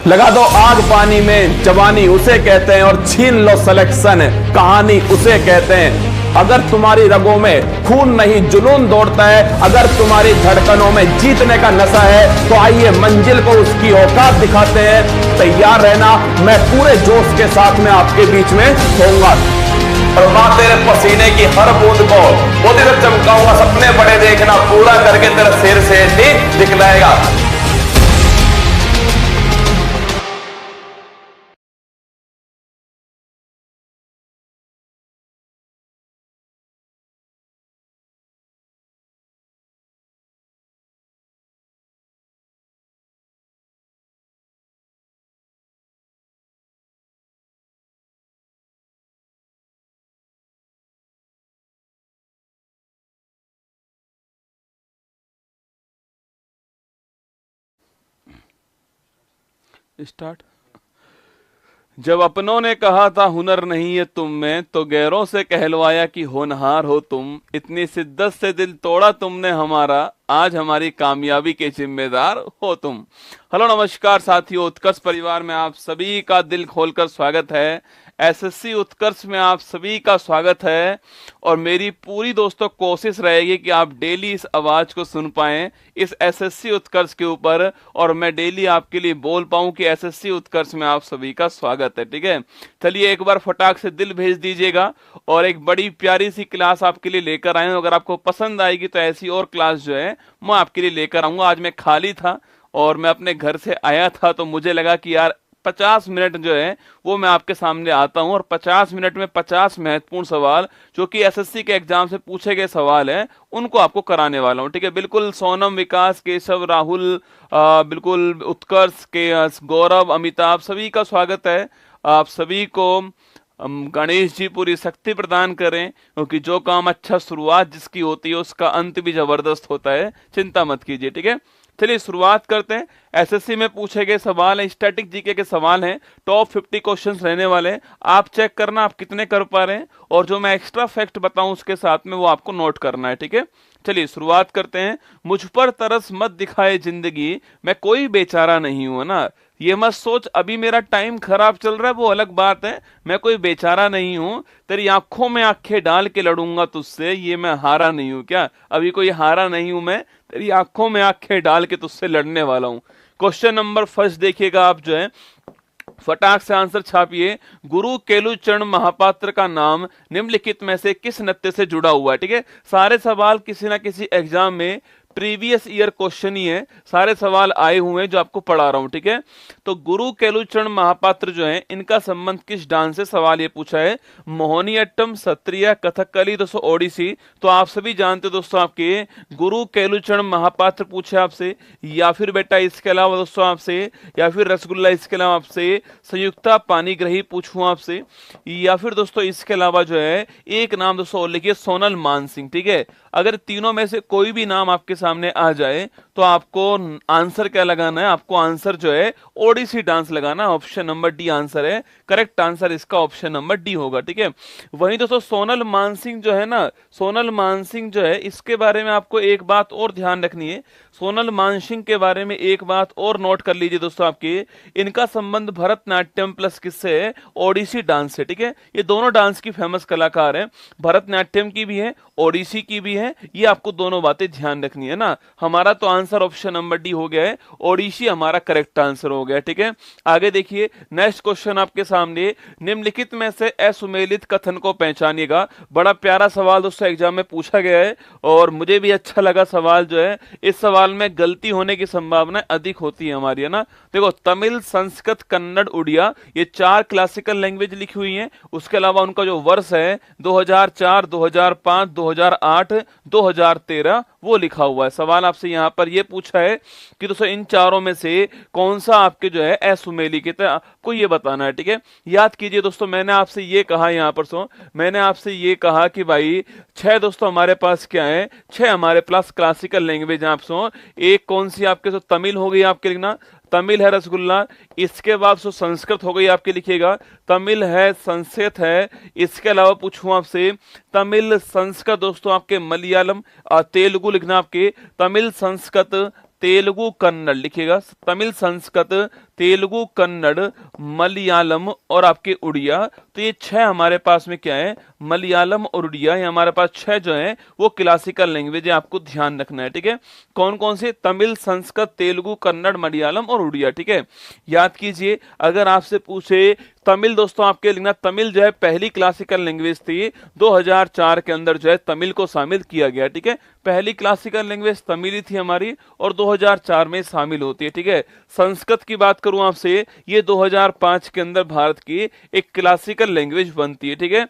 लगा दो आग पानी में, जवानी उसे कहते हैं, और छीन लो सिलेक्शन, कहानी उसे कहते हैं। अगर तुम्हारी रगों में खून नहीं जुनून दौड़ता है, अगर तुम्हारी धड़कनों में जीतने का नशा है, तो आइए मंजिल को उसकी औकात दिखाते हैं। तैयार रहना, मैं पूरे जोश के साथ में आपके बीच में होऊंगा, और मां तेरे पसीने की हर बूंद को वो तेरे चमकाऊंगा। सपने बड़े देखना, पूरा करके तेरे सिर से दिखलाएगा। स्टार्ट। जब अपनों ने कहा था हुनर नहीं है तुम में, तो गैरों से कहलवाया कि होनहार हो तुम। इतनी शिद्दत से दिल तोड़ा तुमने हमारा, आज हमारी कामयाबी के जिम्मेदार हो तुम। हेलो नमस्कार साथियों, उत्कर्ष परिवार में आप सभी का दिल खोलकर स्वागत है। एसएससी उत्कर्ष में आप सभी का स्वागत है, और मेरी पूरी दोस्तों कोशिश रहेगी कि आप डेली इस आवाज को सुन पाएं इस एसएससी उत्कर्ष के ऊपर, और मैं डेली आपके लिए बोल पाऊं कि एसएससी उत्कर्ष में आप सभी का स्वागत है। ठीक है, चलिए एक बार फटाक से दिल भेज दीजिएगा, और एक बड़ी प्यारी सी क्लास आपके लिए लेकर आए हूं। अगर आपको पसंद आएगी तो ऐसी और क्लास जो है मैं आपके लिए लेकर आऊंगा। आज मैं खाली था और मैं अपने घर से आया था, तो मुझे लगा कि यार 50 मिनट जो है वो मैं आपके सामने आता हूं, और 50 मिनट में 50 महत्वपूर्ण सवाल जो कि एसएससी के एग्जाम से पूछे गए सवाल हैं उनको आपको कराने वाला हूं। ठीक है, बिल्कुल सोनम, विकास, केशव, राहुल, बिल्कुल उत्कर्ष के, गौरव, अमिताभ, सभी का स्वागत है। आप सभी को गणेश जी पूरी शक्ति प्रदान करें, क्योंकि जो काम अच्छा शुरुआत जिसकी होती है उसका अंत भी जबरदस्त होता है। चिंता मत कीजिए। ठीक है, चलिए शुरुआत करते हैं। एसएससी में पूछे गए सवाल हैं, स्टैटिक जीके के सवाल हैं, टॉप 50 क्वेश्चंस रहने वाले हैं। आप चेक करना आप कितने कर पा रहे हैं, और जो मैं एक्स्ट्रा फैक्ट बताऊं उसके साथ में वो आपको नोट करना है। ठीक है, चलिए शुरुआत करते हैं। मुझ पर तरस मत दिखाए जिंदगी, मैं कोई बेचारा नहीं हूं ना। ये मत सोच अभी मेरा टाइम खराब चल रहा है, वो अलग बात है। मैं कोई बेचारा नहीं हूं, तेरी आंखों में आंखें डाल के लड़ूंगा तुझसे, ये मैं हारा नहीं हूं। क्या अभी कोई हारा नहीं हूं मैं, तेरी आंखों में आंखें डाल के तुझसे लड़ने वाला हूं। क्वेश्चन नंबर फर्स्ट देखिएगा आप जो है, फटाक से आंसर छापिए। गुरु केलुचरण महापात्र का नाम निम्नलिखित में से किस नृत्य से जुड़ा हुआ है? ठीक है, सारे सवाल किसी ना किसी एग्जाम में प्रीवियस ईयर क्वेश्चन ही है, सारे सवाल आए हुए हैं जो आपको पढ़ा रहा हूं। ठीक है, तो गुरु केलुचरण महापात्र जो है इनका संबंध किस डांस से, सवाल ये पूछा है। मोहिनीअट्टम, सत्रिया, कथकली, दोस्तों ओडिसी। तो आप सभी जानते हो दोस्तों आपके गुरु केलुचरण महापात्र पूछे आपसे, या फिर बेटा इसके अलावा दोस्तों आपसे, या फिर रसगुल्ला इसके अलावा आपसे, संयुक्ता पानीग्रही पूछूं आपसे, या फिर दोस्तों इसके अलावा जो है एक नाम दोस्तों और लिखिए, सोनल मानसिंह। ठीक है, अगर तीनों में से कोई भी नाम आपके सामने आ जाए तो आपको आंसर क्या लगाना है? आपको आंसर जो है ओडिसी डांस लगाना। ऑप्शन नंबर डी आंसर है, करेक्ट आंसर इसका ऑप्शन नंबर डी होगा। ठीक है, वहीं दोस्तों सोनल मानसिंह जो है ना, सोनल मानसिंह जो है इसके बारे में आपको एक बात और ध्यान रखनी है। सोनल मानसिंह के बारे में एक बात और नोट कर लीजिए दोस्तों आपके, इनका संबंध भरतनाट्यम प्लस किससे है? ओडिसी डांस से। ठीक है, ये दोनों डांस की फेमस कलाकार हैं, भरतनाट्यम की भी है, ओडिसी की भी है। ये आपको दोनों बातें ध्यान रखनी है ना। हमारा तो आंसर ऑप्शन नंबर डी हो गया है, ओडिसी हमारा करेक्ट आंसर हो गया। ठीक है, आगे देखिए नेक्स्ट क्वेश्चन आपके सामने, निम्नलिखित में से असुमेलित कथन को पहचानिएगा। बड़ा प्यारा सवाल दोस्तों एग्जाम में पूछा गया है, और मुझे भी अच्छा लगा सवाल जो है। इस सवाल में गलती होने की संभावना अधिक होती है हमारी, है ना। देखो, तमिल, संस्कृत, कन्नड़, उड़िया, ये 4 क्लासिकल लैंग्वेज लिखी हुई हैं। उसके अलावा उनका जो वर्ष है 2004, 2005, 2008, 2013 वो लिखा हुआ है। सवाल आपसे यहाँ पर ये पूछा है कि दोस्तों इन चारों में से कौन सा आपके जो है असुमेलित है, आपको ये बताना है। ठीक है, याद कीजिए दोस्तों, मैंने आपसे ये कहा यहाँ पर मैंने आपसे ये कहा कि भाई 6 दोस्तों हमारे पास क्या है, 6 हमारे पास क्लासिकल लैंग्वेज है। आप एक कौन सी आपके तमिल हो गई आपके लिखना, तमिल है रसगुल्ला। इसके बाद संस्कृत हो गई आपके, लिखिएगा तमिल है, संस्कृत है। इसके अलावा पूछूं आपसे, तमिल, संस्कृत दोस्तों आपके मलयालम, तेलुगु लिखना आपके, तमिल, संस्कृत, तेलुगु, कन्नड़ लिखिएगा, तमिल, संस्कृत, तेलुगु, कन्नड़, मलयालम और आपके उड़िया। तो ये 6 हमारे पास में क्या है, मलयालम और उड़िया, ये हमारे पास 6 जो है वो क्लासिकल लैंग्वेज है, आपको ध्यान रखना है। ठीक है, कौन कौन से, तमिल, संस्कृत, तेलुगु, कन्नड़, मलयालम और उड़िया। ठीक है, याद कीजिए, अगर आपसे पूछे तमिल, दोस्तों आपके लिखना, तमिल जो है पहली क्लासिकल लैंग्वेज थी, 2004 के अंदर जो है तमिल को शामिल किया गया। ठीक है, पहली क्लासिकल लैंग्वेज तमिल ही थी हमारी और 2004 में शामिल होती है। ठीक है, संस्कृत की बात करूं आपसे, ये 2005 के अंदर भारत की एक क्लासिकल लैंग्वेज बनती है। ठीक है,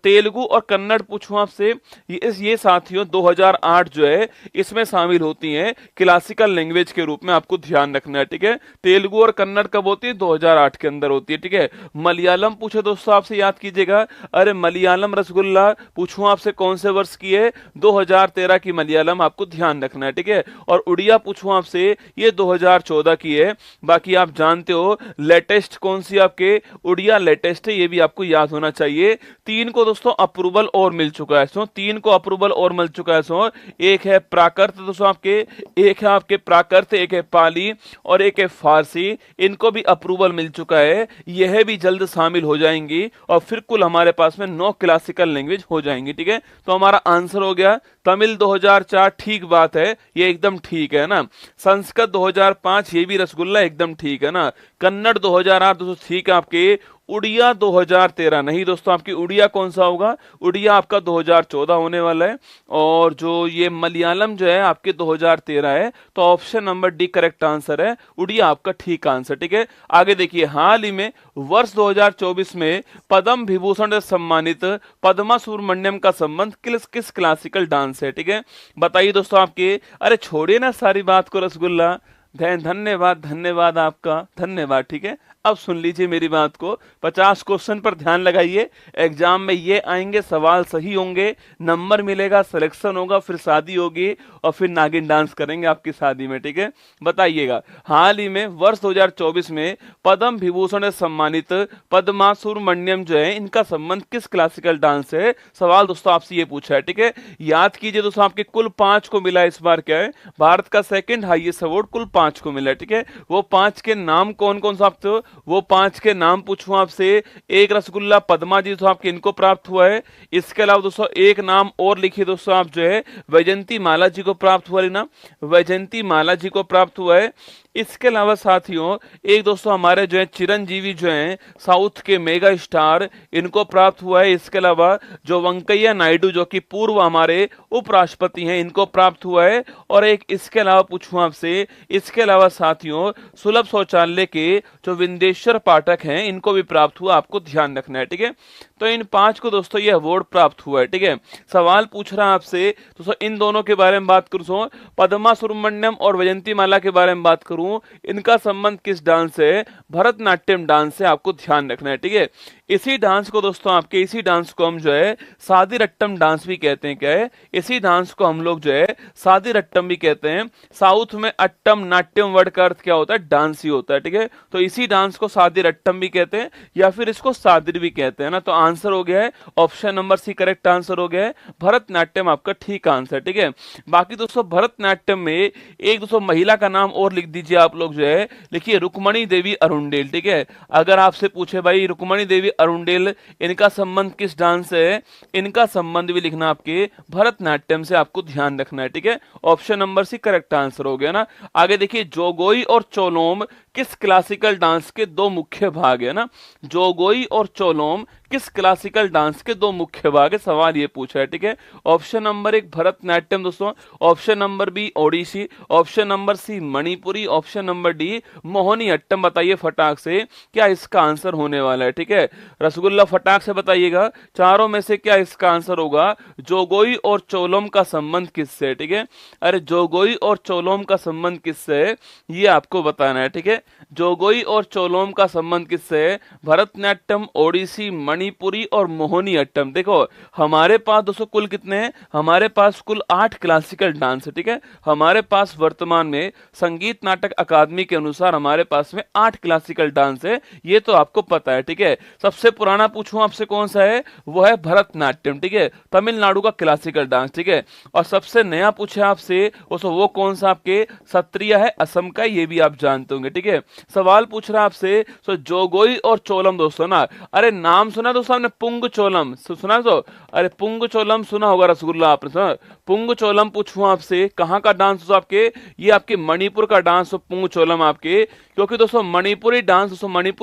तेलुगु और कन्नड़ पूछूं आपसे, ये साथियों 2008 जो है इसमें शामिल होती हैं क्लासिकल लैंग्वेज के रूप में, आपको ध्यान रखना है। ठीक है, तेलुगु और कन्नड़ कब होती है, 2008 के अंदर होती है। ठीक है, मलयालम पूछे दोस्तों आपसे, याद कीजिएगा, अरे मलयालम रसगुल्ला पूछूं आपसे कौन से वर्ष की है, 2013 की मलयालम, आपको ध्यान रखना है। ठीक है, और उड़िया पूछूं आपसे, ये 2014 की है। बाकी आप जानते हो लेटेस्ट कौन सी आपके, उड़िया लेटेस्ट है, ये भी आपको याद होना चाहिए। 3 को दोस्तों अप्रूवल और मिल चुका है, सो 3 को अप्रूवल और मिल चुका है। सो एक है प्राकृत दोस्तों आपके, एक है आपके प्राकृत, एक है पाली और एक है फारसी, इनको भी अप्रूवल मिल चुका है, यह भी जल्द शामिल हो जाएंगी और फिर कुल हमारे पास में 9 क्लासिकल लैंग्वेज हो जाएंगी। ठीक है, तो हमारा आंसर हो गया तमिल 2004, ठीक बात है, ये एकदम ठीक है ना। संस्कृत 2005, ये भी रसगुल्ला एकदम ठीक है ना। कन्नड़ 2008 दोस्तों ठीक है आपके। उड़िया 2013 नहीं दोस्तों, आपकी उड़िया कौन सा होगा, उड़िया आपका 2014 होने वाला है। और जो ये मलयालम जो है आपके 2013 है, तो option number D correct answer है, उड़िया आपका ठीक आंसर। ठीक है, आगे देखिए, हाल ही में वर्ष 2024 में पद्म विभूषण से सम्मानित पद्मा सुब्रमण्यम का संबंध किस क्लासिकल डांस से। ठीक है, बताइए दोस्तों आपके, अरे छोड़िए ना सारी बात को रसगुल्ला, धन्यवाद, धन्यवाद आपका, धन्यवाद। ठीक है, अब सुन लीजिए मेरी बात को, 50 क्वेश्चन पर ध्यान लगाइए, एग्जाम में ये आएंगे, सवाल सही होंगे, नंबर मिलेगा, सिलेक्शन होगा, फिर शादी होगी और फिर नागिन डांस करेंगे आपकी शादी में। ठीक है, बताइएगा, हाल ही में वर्ष 2024 में पद्म विभूषण से सम्मानित पद्मा सुब्रमण्यम जो है, इनका संबंध किस क्लासिकल डांस से है। सवाल दोस्तों आपसे ये पूछा है। ठीक है, याद कीजिए दोस्तों, आपके कुल 5 को मिला, इस बार क्या है, भारत का सेकंड हाईएस्ट अवार्ड कुल 5 को मिला है। ठीक है, वो 5 के नाम कौन कौन सा आपसे, वो 5 के नाम पूछूं आपसे, एक रसगुल्ला पद्मा जी तो आपके इनको प्राप्त हुआ है। इसके अलावा दोस्तों एक नाम और लिखिए दोस्तों आप, जो है वैजयंती माला जी को प्राप्त हुआ है ना, वैजयंती माला जी को प्राप्त हुआ है। इसके अलावा साथियों एक दोस्तों हमारे जो है चिरंजीवी जो हैं साउथ के मेगा स्टार, इनको प्राप्त हुआ है। इसके अलावा जो वेंकैया नायडू जो कि पूर्व हमारे उपराष्ट्रपति हैं, इनको प्राप्त हुआ है। और एक इसके अलावा पूछूं आपसे, इसके अलावा साथियों सुलभ शौचालय के जो विंदेश्वर पाठक हैं, इनको भी प्राप्त हुआ, आपको ध्यान रखना है। ठीक है, तो इन 5 को दोस्तों ये अवार्ड प्राप्त हुआ है। ठीक है, सवाल पूछ रहा है आपसे दोस्तों, इन दोनों के बारे में बात करूं, पद्मा सुब्रमण्यम और वैजयंती माला के बारे में बात करूं, इनका संबंध किस डांस से है, भरतनाट्यम डांस से, आपको ध्यान रखना है। ठीक है, इसी डांस को दोस्तों आपके, इसी डांस को हम जो है सादी रट्टम डांस भी कहते हैं। क्या है, इसी डांस को हम लोग जो है सादी रट्टम भी कहते हैं। साउथ में अट्टम नाट्यम वर्ड का अर्थ क्या होता है, डांस ही होता है। ठीक है, तो इसी डांस को सादी रट्टम भी कहते हैं या फिर इसको सादिर भी कहते हैं ना। तो आंसर हो गया है option number C, correct answer हो गया है भरतनाट्यम, आपका ठीक आंसर। ठीक है, बाकी दोस्तों भरतनाट्यम में एक दोस्तों महिला का नाम और लिख दीजिए आप लोग, जो है लिखिए रुक्मणी देवी अरुणडेल। ठीक है, अगर आपसे पूछे भाई रुक्मणी देवी अरुणडेल, इनका संबंध किस डांस से है, इनका संबंध भी लिखना आपके भरतनाट्यम से, आपको ध्यान रखना है। ठीक है, option number C correct answer हो गया ना। आगे देखिए, जोगोई और चोलोम किस क्लासिकल डांस के 2 मुख्य भाग है ना, जोगोई और चोलोम किस क्लासिकल डांस के 2 मुख्य भाग है, सवाल ये पूछा है। ठीक है, ऑप्शन नंबर 1 भरतनाट्यम दोस्तों, option number B Odissi, option number C Manipuri, option number D Mohiniyattam. बताइए फटाक से क्या इसका आंसर होने वाला है। ठीक है, रसगुल्ला फटाक से बताइएगा, चारों में से क्या इसका आंसर होगा, जोगोई और चोलोम का संबंध किससे। ठीक है, अरे जोगोई और चोलोम का संबंध किससे है, ये आपको बताना है। ठीक है, जोगोई और चोलोम का संबंध किससे है, भरतनाट्यम, ओडिसी, मणिपुरी और मोहिनी अट्टम। देखो हमारे पास दोस्तों कुल कितने हैं, हमारे पास कुल 8 क्लासिकल डांस है, ठीक है। हमारे पास वर्तमान में संगीत नाटक अकादमी के अनुसार हमारे पास में 8 क्लासिकल डांस है, ये तो आपको पता है, ठीक है। सबसे पुराना पूछूं आपसे कौन सा है, वो है भरतनाट्यम, ठीक है, तमिलनाडु का क्लासिकल डांस, ठीक है। और सबसे नया पूछे आपसे वो कौन सा आपके सत्रिया है, असम का, ये भी आप जानते होंगे, ठीक है। सवाल पूछ रहा है आपसे जोगोई और चोलम दोस्तों ना, अरे नाम सुना दोस्तों आपने, पुंग चोलम सुना, तो अरे पुंग चोलम सुना होगा रसगुल्ला आपने सुना। पुंग चोलम पूछूं आपसे कहां का डांस हो आपके, ये आपके मणिपुर का डांस हो पुंग चोलम आपके, क्योंकि दोस्तों मणिपुरी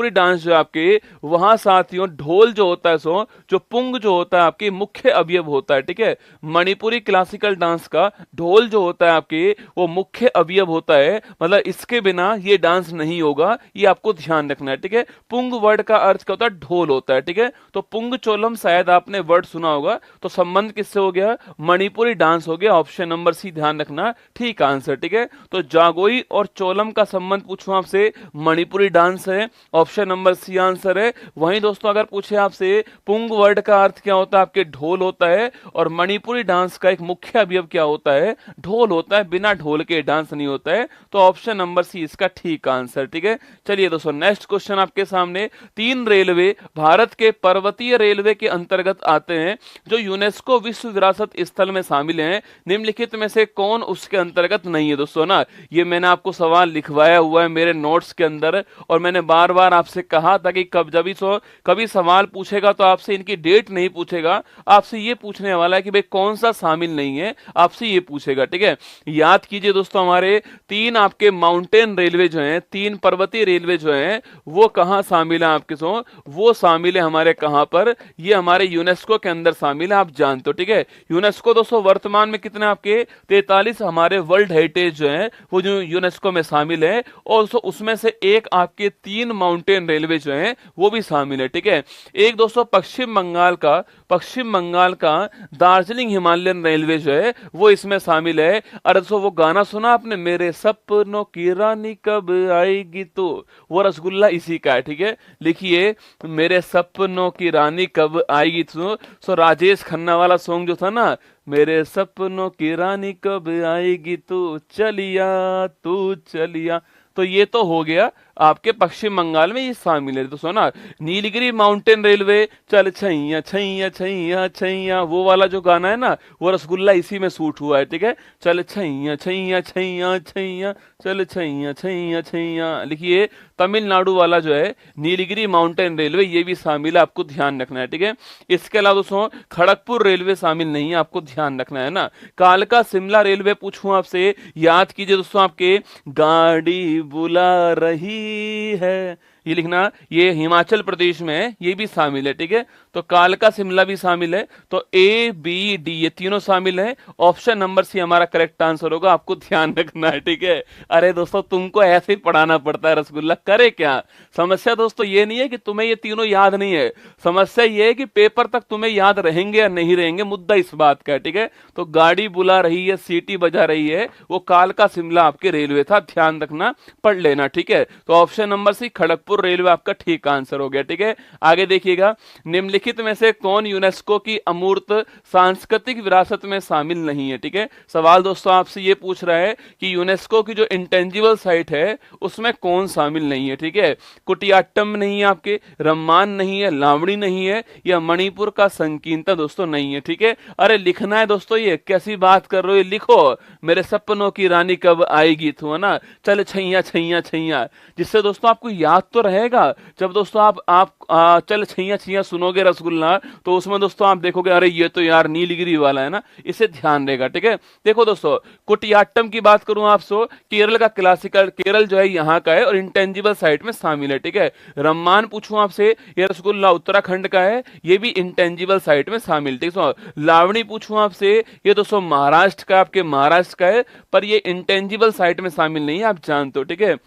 डांस जो आपके वहां साथियों ढोल जो होता है जो पुंग जो होता है आपके मुख्य अवयव होता है, ठीक है। मणिपुरी क्लासिकल डांस का ढोल जो होता है आपके वो मुख्य अवयव होता है, मतलब इसके बिना ये डांस नहीं होगा, ये आपको ध्यान रखना है, ठीक है। पुंग वर्ड का अर्थ क्या होता है, ढोल होता है, ठीक है। तो पुंग चोलम शायद आपने वर्ड सुना होगा, तो संबंध किससे हो गया, मणिपुरी डांस हो गया, ऑप्शन नंबर सी ध्यान रखना, ठीक आंसर, ठीक है। तो जागोई और चोलम का संबंध पूछूं आपसे, मणिपुरी डांस है, ऑप्शन नंबर सी आंसर है। वहीं दोस्तों अगर पूछे आपसे पुंग वर्ड का अर्थ क्या होता है, आपके ढोल होता है, और मणिपुरी डांस का एक मुख्य अवयव क्या होता है, ढोल होता है, बिना ढोल के डांस नहीं होता है, तो ऑप्शन नंबर सी इसका ठीक आंसर, ठीक है। चलिए दोस्तों नेक्स्ट क्वेश्चन आपके सामने, 3 रेलवे भारत के पर्वतीय रेलवे के अंतर्गत आते हैं जो यूनेस्को विश्व विरासत स्थल में शामिल हैं, निम्नलिखित में से कौन उसके अंतर्गत नहीं है दोस्तों ना। ये मैंने आपको सवाल लिखवाया हुआ है मेरे नोट्स के अंदर, और मैंने बार बार आपसे कहा था कि कभी सवाल पूछेगा तो आपसे इनकी डेट नहीं पूछेगा, आपसे ये पूछने वाला है कि भाई कौन सा शामिल नहीं है, आपसे ये पूछेगा, ठीक है। याद कीजिए दोस्तों, हमारे 3 आपके माउंटेन रेलवे जो हैं, 3 पर्वतीय रेलवे जो हैं, वो कहां शामिल है आपके वो शामिल है हमारे कहां पर, ये हमारे यूनेस्को के अंदर शामिल है, आप जानते हो, ठीक है। यूनेस्को दोस्तों वर्तमान में कितने आपके 43 हमारे वर्ल्ड हेरिटेज जो है वो जो यूनेस्को में शामिल है, और उसमें से एक आपके 3 माउंटेन रेलवे जो हैं वो भी शामिल है, ठीक है। एक दोस्तों पश्चिम बंगाल का दार्जिलिंग हिमालयन रेलवे जो है वो इसमें शामिल है। अरे दोस्तों वो गाना सुना आपने, मेरे सपनों की रानी कब आएगी, तो वो रसगुल्ला इसी का है, ठीक है। लिखिए मेरे सपनों की रानी कब आएगी, तो राजेश खन्ना वाला सॉन्ग जो था ना, मेरे सपनों की रानी कब आएगी तू चलिया, तो ये तो हो गया आपके पश्चिम बंगाल में ये शामिल है। तो सुना नीलगिरी माउंटेन रेलवे चल छैया छैया छैया छैया, वो वाला जो गाना है ना, वो रसगुल्ला इसी में सूट हुआ है, ठीक है। चल छैया छैया छैया छैया, चल छैया छैया छैया। लिखिए तमिलनाडु वाला जो है नीलगिरी माउंटेन रेलवे, ये भी शामिल है, आपको ध्यान रखना है, ठीक है। इसके अलावा दोस्तों खड़गपुर रेलवे शामिल नहीं है, आपको ध्यान रखना है ना। कालका शिमला रेलवे पूछूं आपसे, याद कीजिए दोस्तों, आपके गाड़ी बुला रही है, ये लिखना, ये हिमाचल प्रदेश में है, ये भी शामिल है, ठीक है। तो कालका शिमला भी शामिल है, तो ए बी डी ये तीनों शामिल है, ऑप्शन नंबर सी हमारा करेक्ट आंसर होगा, आपको ध्यान रखना है, ठीक है। अरे दोस्तों तुमको ऐसे ही पढ़ाना पड़ता है रसगुल्ला, करे क्या। समस्या दोस्तों ये नहीं है कि तुम्हें ये तीनों याद नहीं है, समस्या ये है कि पेपर तक तुम्हें याद रहेंगे या नहीं रहेंगे, मुद्दा इस बात का है, ठीक है। तो गाड़ी बुला रही है, सीटी बजा रही है, वो कालका शिमला आपके रेलवे था, ध्यान रखना, पढ़ लेना, ठीक है। तो option number C Kharagpur railway आपका ठीक आंसर हो गया, ठीक है। आगे देखिएगा, निम्नलिखित में से कौन यूनेस्को की अमूर्त सांस्कृतिक विरासत में शामिल नहीं है, ठीक है। सवाल दोस्तों आपसे ये पूछ रहा है कि यूनेस्को की जो इंटेंजिबल साइट है उसमें कौन शामिल नहीं है, ठीक है। कुटियाट्टम नहीं है आपके, रम्मान नहीं है, लावणी नहीं है, या मणिपुर का संकीर्तन दोस्तों नहीं है, ठीक है। अरे लिखना है दोस्तों, ये कैसी बात कर रहे हो, लिखो मेरे सपनों की रानी कब आएगी, तो है ना, चल छैया छैया छैया, जिससे दोस्तों आपको याद तो रहेगा। जब दोस्तों आप चल छैया छैया सुनोगे रसगुल्ला, तो उसमें दोस्तों आप देखोगे अरे ये तो यार नीलगिरी वाला है ना, इसे ध्यान रहेगा, ठीक है। देखो दोस्तों कुटियाट्टम की बात करूं आपसे, केरल का क्लासिकल, केरल जो है यहाँ का है और इंटेंजिबल साइट में शामिल है, ठीक है। रम्मान पूछूं आपसे, ये रसगुल्ला उत्तराखंड का है, ये भी इंटेंजिबल साइट में शामिल, ठीक है। लावणी पूछूं आपसे, ये दोस्तों महाराष्ट्र का, आपके महाराष्ट्र का है, पर ये इंटेंजिबल साइट में शामिल नहीं है, आप जानते हो, ठीक है।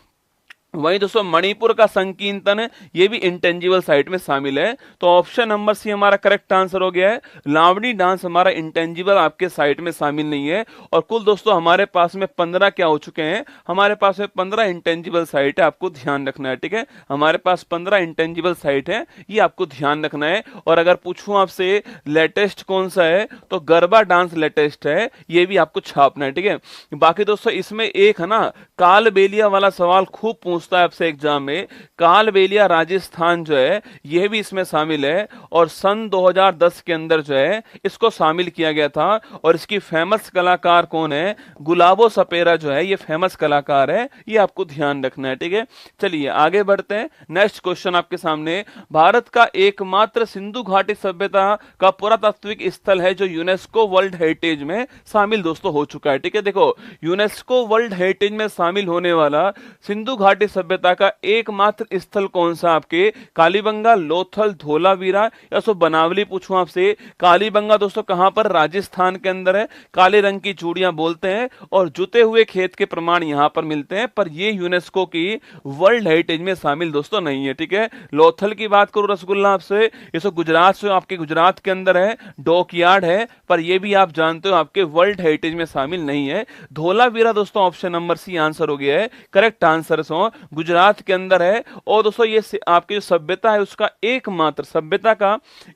वहीं दोस्तों मणिपुर का संकीर्तन है, ये भी इंटेंजिबल साइट में शामिल है। तो ऑप्शन नंबर सी हमारा करेक्ट आंसर हो गया है। लावणी डांस हमारा इंटेंजिबल आपके साइट में शामिल नहीं है। और कुल दोस्तों हमारे पास में 15 क्या हो चुके हैं, हमारे पास में 15 इंटेंजिबल साइट है, आपको ध्यान रखना है, ठीक है। हमारे पास 15 इंटेंजिबल साइट है, ये आपको ध्यान रखना है। और अगर पूछूं आपसे लेटेस्ट कौन सा है, तो गरबा डांस लेटेस्ट है, ये भी आपको छापना है, ठीक है। बाकी दोस्तों इसमें एक है ना कालबेलिया वाला सवाल खूब पूछता है आपसे एग्जाम में। कालबेलिया राजस्थान जो है यह भी इसमें शामिल है, और सन 2010 के अंदर जो है इसको शामिल किया गया था। और इसकी फेमस कलाकार कौन है, गुलाबो सपेरा जो है ये फेमस कलाकार है, ये आपको ध्यान रखना है, ठीक है। चलिए आगे बढ़ते हैं। नेक्स्ट क्वेश्चन आपके सामने, भारत का एकमात्र सिंधु घाटी सभ्यता का पुरातात्विक स्थल है जो यूनेस्को वर्ल्ड हेरिटेज में शामिल दोस्तों हो चुका है, ठीक है। देखो यूनेस्को वर्ल्ड हेरिटेज में शामिल होने वाला सिंधु घाटी सभ्यता का एकमात्र स्थल कौन सा, आपके कालीबंगा, लोथल, धोलावीरा या सो बनावली पूछूं आपसे। कालीबंगा दोस्तों कहां पर, राजस्थान के अंदर है। काले रंग की चूड़ियां बोलते हैं और जुते हुए खेत के प्रमाण यहां पर मिलते हैं, पर ये यूनेस्को की वर्ल्ड हेरिटेज में शामिल दोस्तों नहीं है, ठीक है। लोथल की बात करूं रसगुल्ला आपसे, ये सो गुजरात से आपके गुजरात के अंदर है, डॉकयार्ड है, पर ये भी आप जानते हो आपके वर्ल्ड हेरिटेज में शामिल नहीं है। धोलावीरा दोस्तों ऑप्शन नंबर सी आंसर हो गया है, करेक्ट आंसर सो गुजरात के अंदर है। और दोस्तों ये आपकी जो सभ्यता है उसका एकमात्र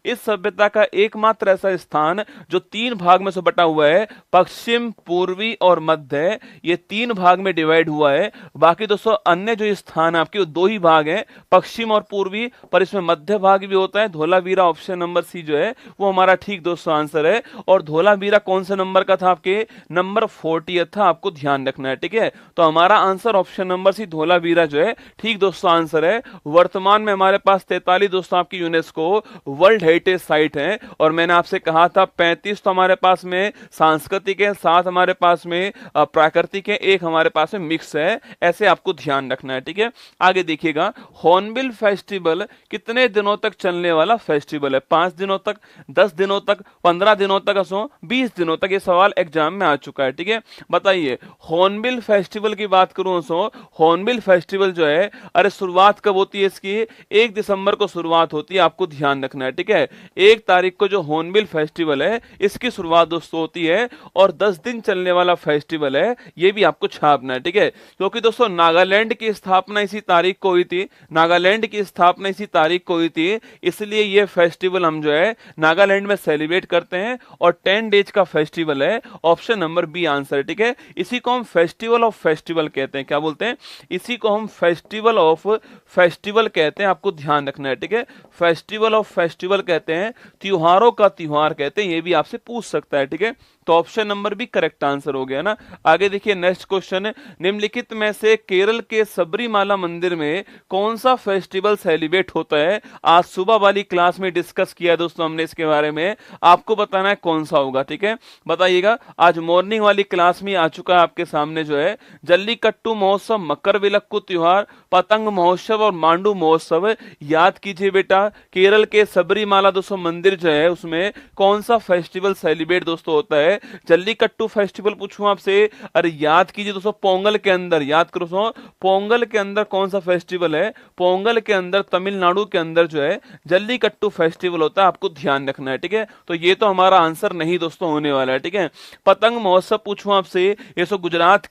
इस सभ्यता का एकमात्र ऐसा स्थान जो 3 भाग में से बटा हुआ है, पश्चिम, पूर्वी और मध्य, ये 3 भाग में डिवाइड हुआ है। बाकी दोस्तों अन्य जो स्थान आपके वो 2 ही भाग हैं, पश्चिम और पूर्वी, पर इसमें मध्य भाग भी होता है। धोलावीरा ऑप्शन नंबर सी जो है वो हमारा ठीक दोस्तों आंसर है। और धोलावीरा कौन से नंबर का था, आपके नंबर 40 था, आपको ध्यान रखना है, ठीक है। तो हमारा answer option number C Dholavira जो है ठीक दोस्तों आंसर है। वर्तमान में हमारे पास 43 दोस्तों आपकी यूनेस्को वर्ल्ड हेरिटेज साइट है, और मैंने आपसे कहा था 35 तो हमारे पास में सांस्कृतिक है, 7 हमारे पास में प्राकृतिक है, 1 हमारे पास में मिक्स है, ऐसे आपको ध्यान रखना है, ठीक है। आगे देखिएगा, हॉर्नबिल फेस्टिवल कितने दिनों तक चलने वाला फेस्टिवल है, 5 दिनों तक, 10 दिनों तक, 15 दिनों तक, 20 दिनों तक, ये सवाल एग्जाम में आ चुका है, ठीक है। बताइए हॉर्नबिल फेस्टिवल की बात करूं तो हॉर्नबिल फेस्टिवल जो है, अरे शुरुआत कब होती है इसकी, 1 दिसंबर को शुरुआत होती है, आपको ध्यान रखना है, ठीक है। 1 तारीख को जो हॉर्नबिल फेस्टिवल है इसकी शुरुआत दोस्तों होती है, और 10 दिन चलने वाला फेस्टिवल है, ये भी आपको छापना है, ठीक है। क्योंकि दोस्तों नागालैंड की स्थापना इसी तारीख को हुई थी, नागालैंड की स्थापना इसी तारीख को हुई थी, इसलिए ये फेस्टिवल हम जो है नागालैंड में सेलिब्रेट करते हैं, और 10 डेज का फेस्टिवल है, ऑप्शन नंबर बी आंसर, ठीक है। इसी को हम फेस्टिवल ऑफ फेस्टिवल कहते हैं, क्या बोलते हैं, इसी को हम फेस्टिवल ऑफ फेस्टिवल कहते हैं, आपको ध्यान रखना है, ठीक है। फेस्टिवल ऑफ फेस्टिवल कहते हैं, त्योहारों का त्योहार कहते हैं, ये भी आपसे पूछ सकता है, ठीक है। तो ऑप्शन नंबर भी करेक्ट आंसर हो गया ना। आगे देखिए नेक्स्ट क्वेश्चन है, निम्नलिखित में से केरल के सबरीमाला मंदिर में कौन सा फेस्टिवल सेलिब्रेट होता है। आज सुबह वाली क्लास में डिस्कस किया दोस्तों हमने इसके बारे में, आपको बताना है कौन सा होगा, ठीक है। बताइएगा, आज मॉर्निंग वाली क्लास में आ चुका है आपके सामने जो है जल्लीकट्टू महोत्सव, मकर विलक्कू त्योहार, पतंग महोत्सव और मांडू महोत्सव। याद कीजिए बेटा, केरल के सबरीमाला दोस्तों मंदिर जो है उसमें कौन सा फेस्टिवल सेलिब्रेट दोस्तों होता है। जल्लीकट्टू फेस्टिवल पूछूं आपसे, अरे याद कीजिए दोस्तों, पोंगल के अंदर, याद करो सो पोंगल के अंदर कौन सा फेस्टिवल है, पोंगल के अंदर तमिलनाडु के अंदर जो है जल्लीकट्टू फेस्टिवल होता है, आपको ध्यान रखना है, ठीक है। तो ये तो हमारा आंसर नहीं दोस्तों होने वाला है, ठीक है। पतंग महोत्सव पूछूं आपसे, ये सो गुजरात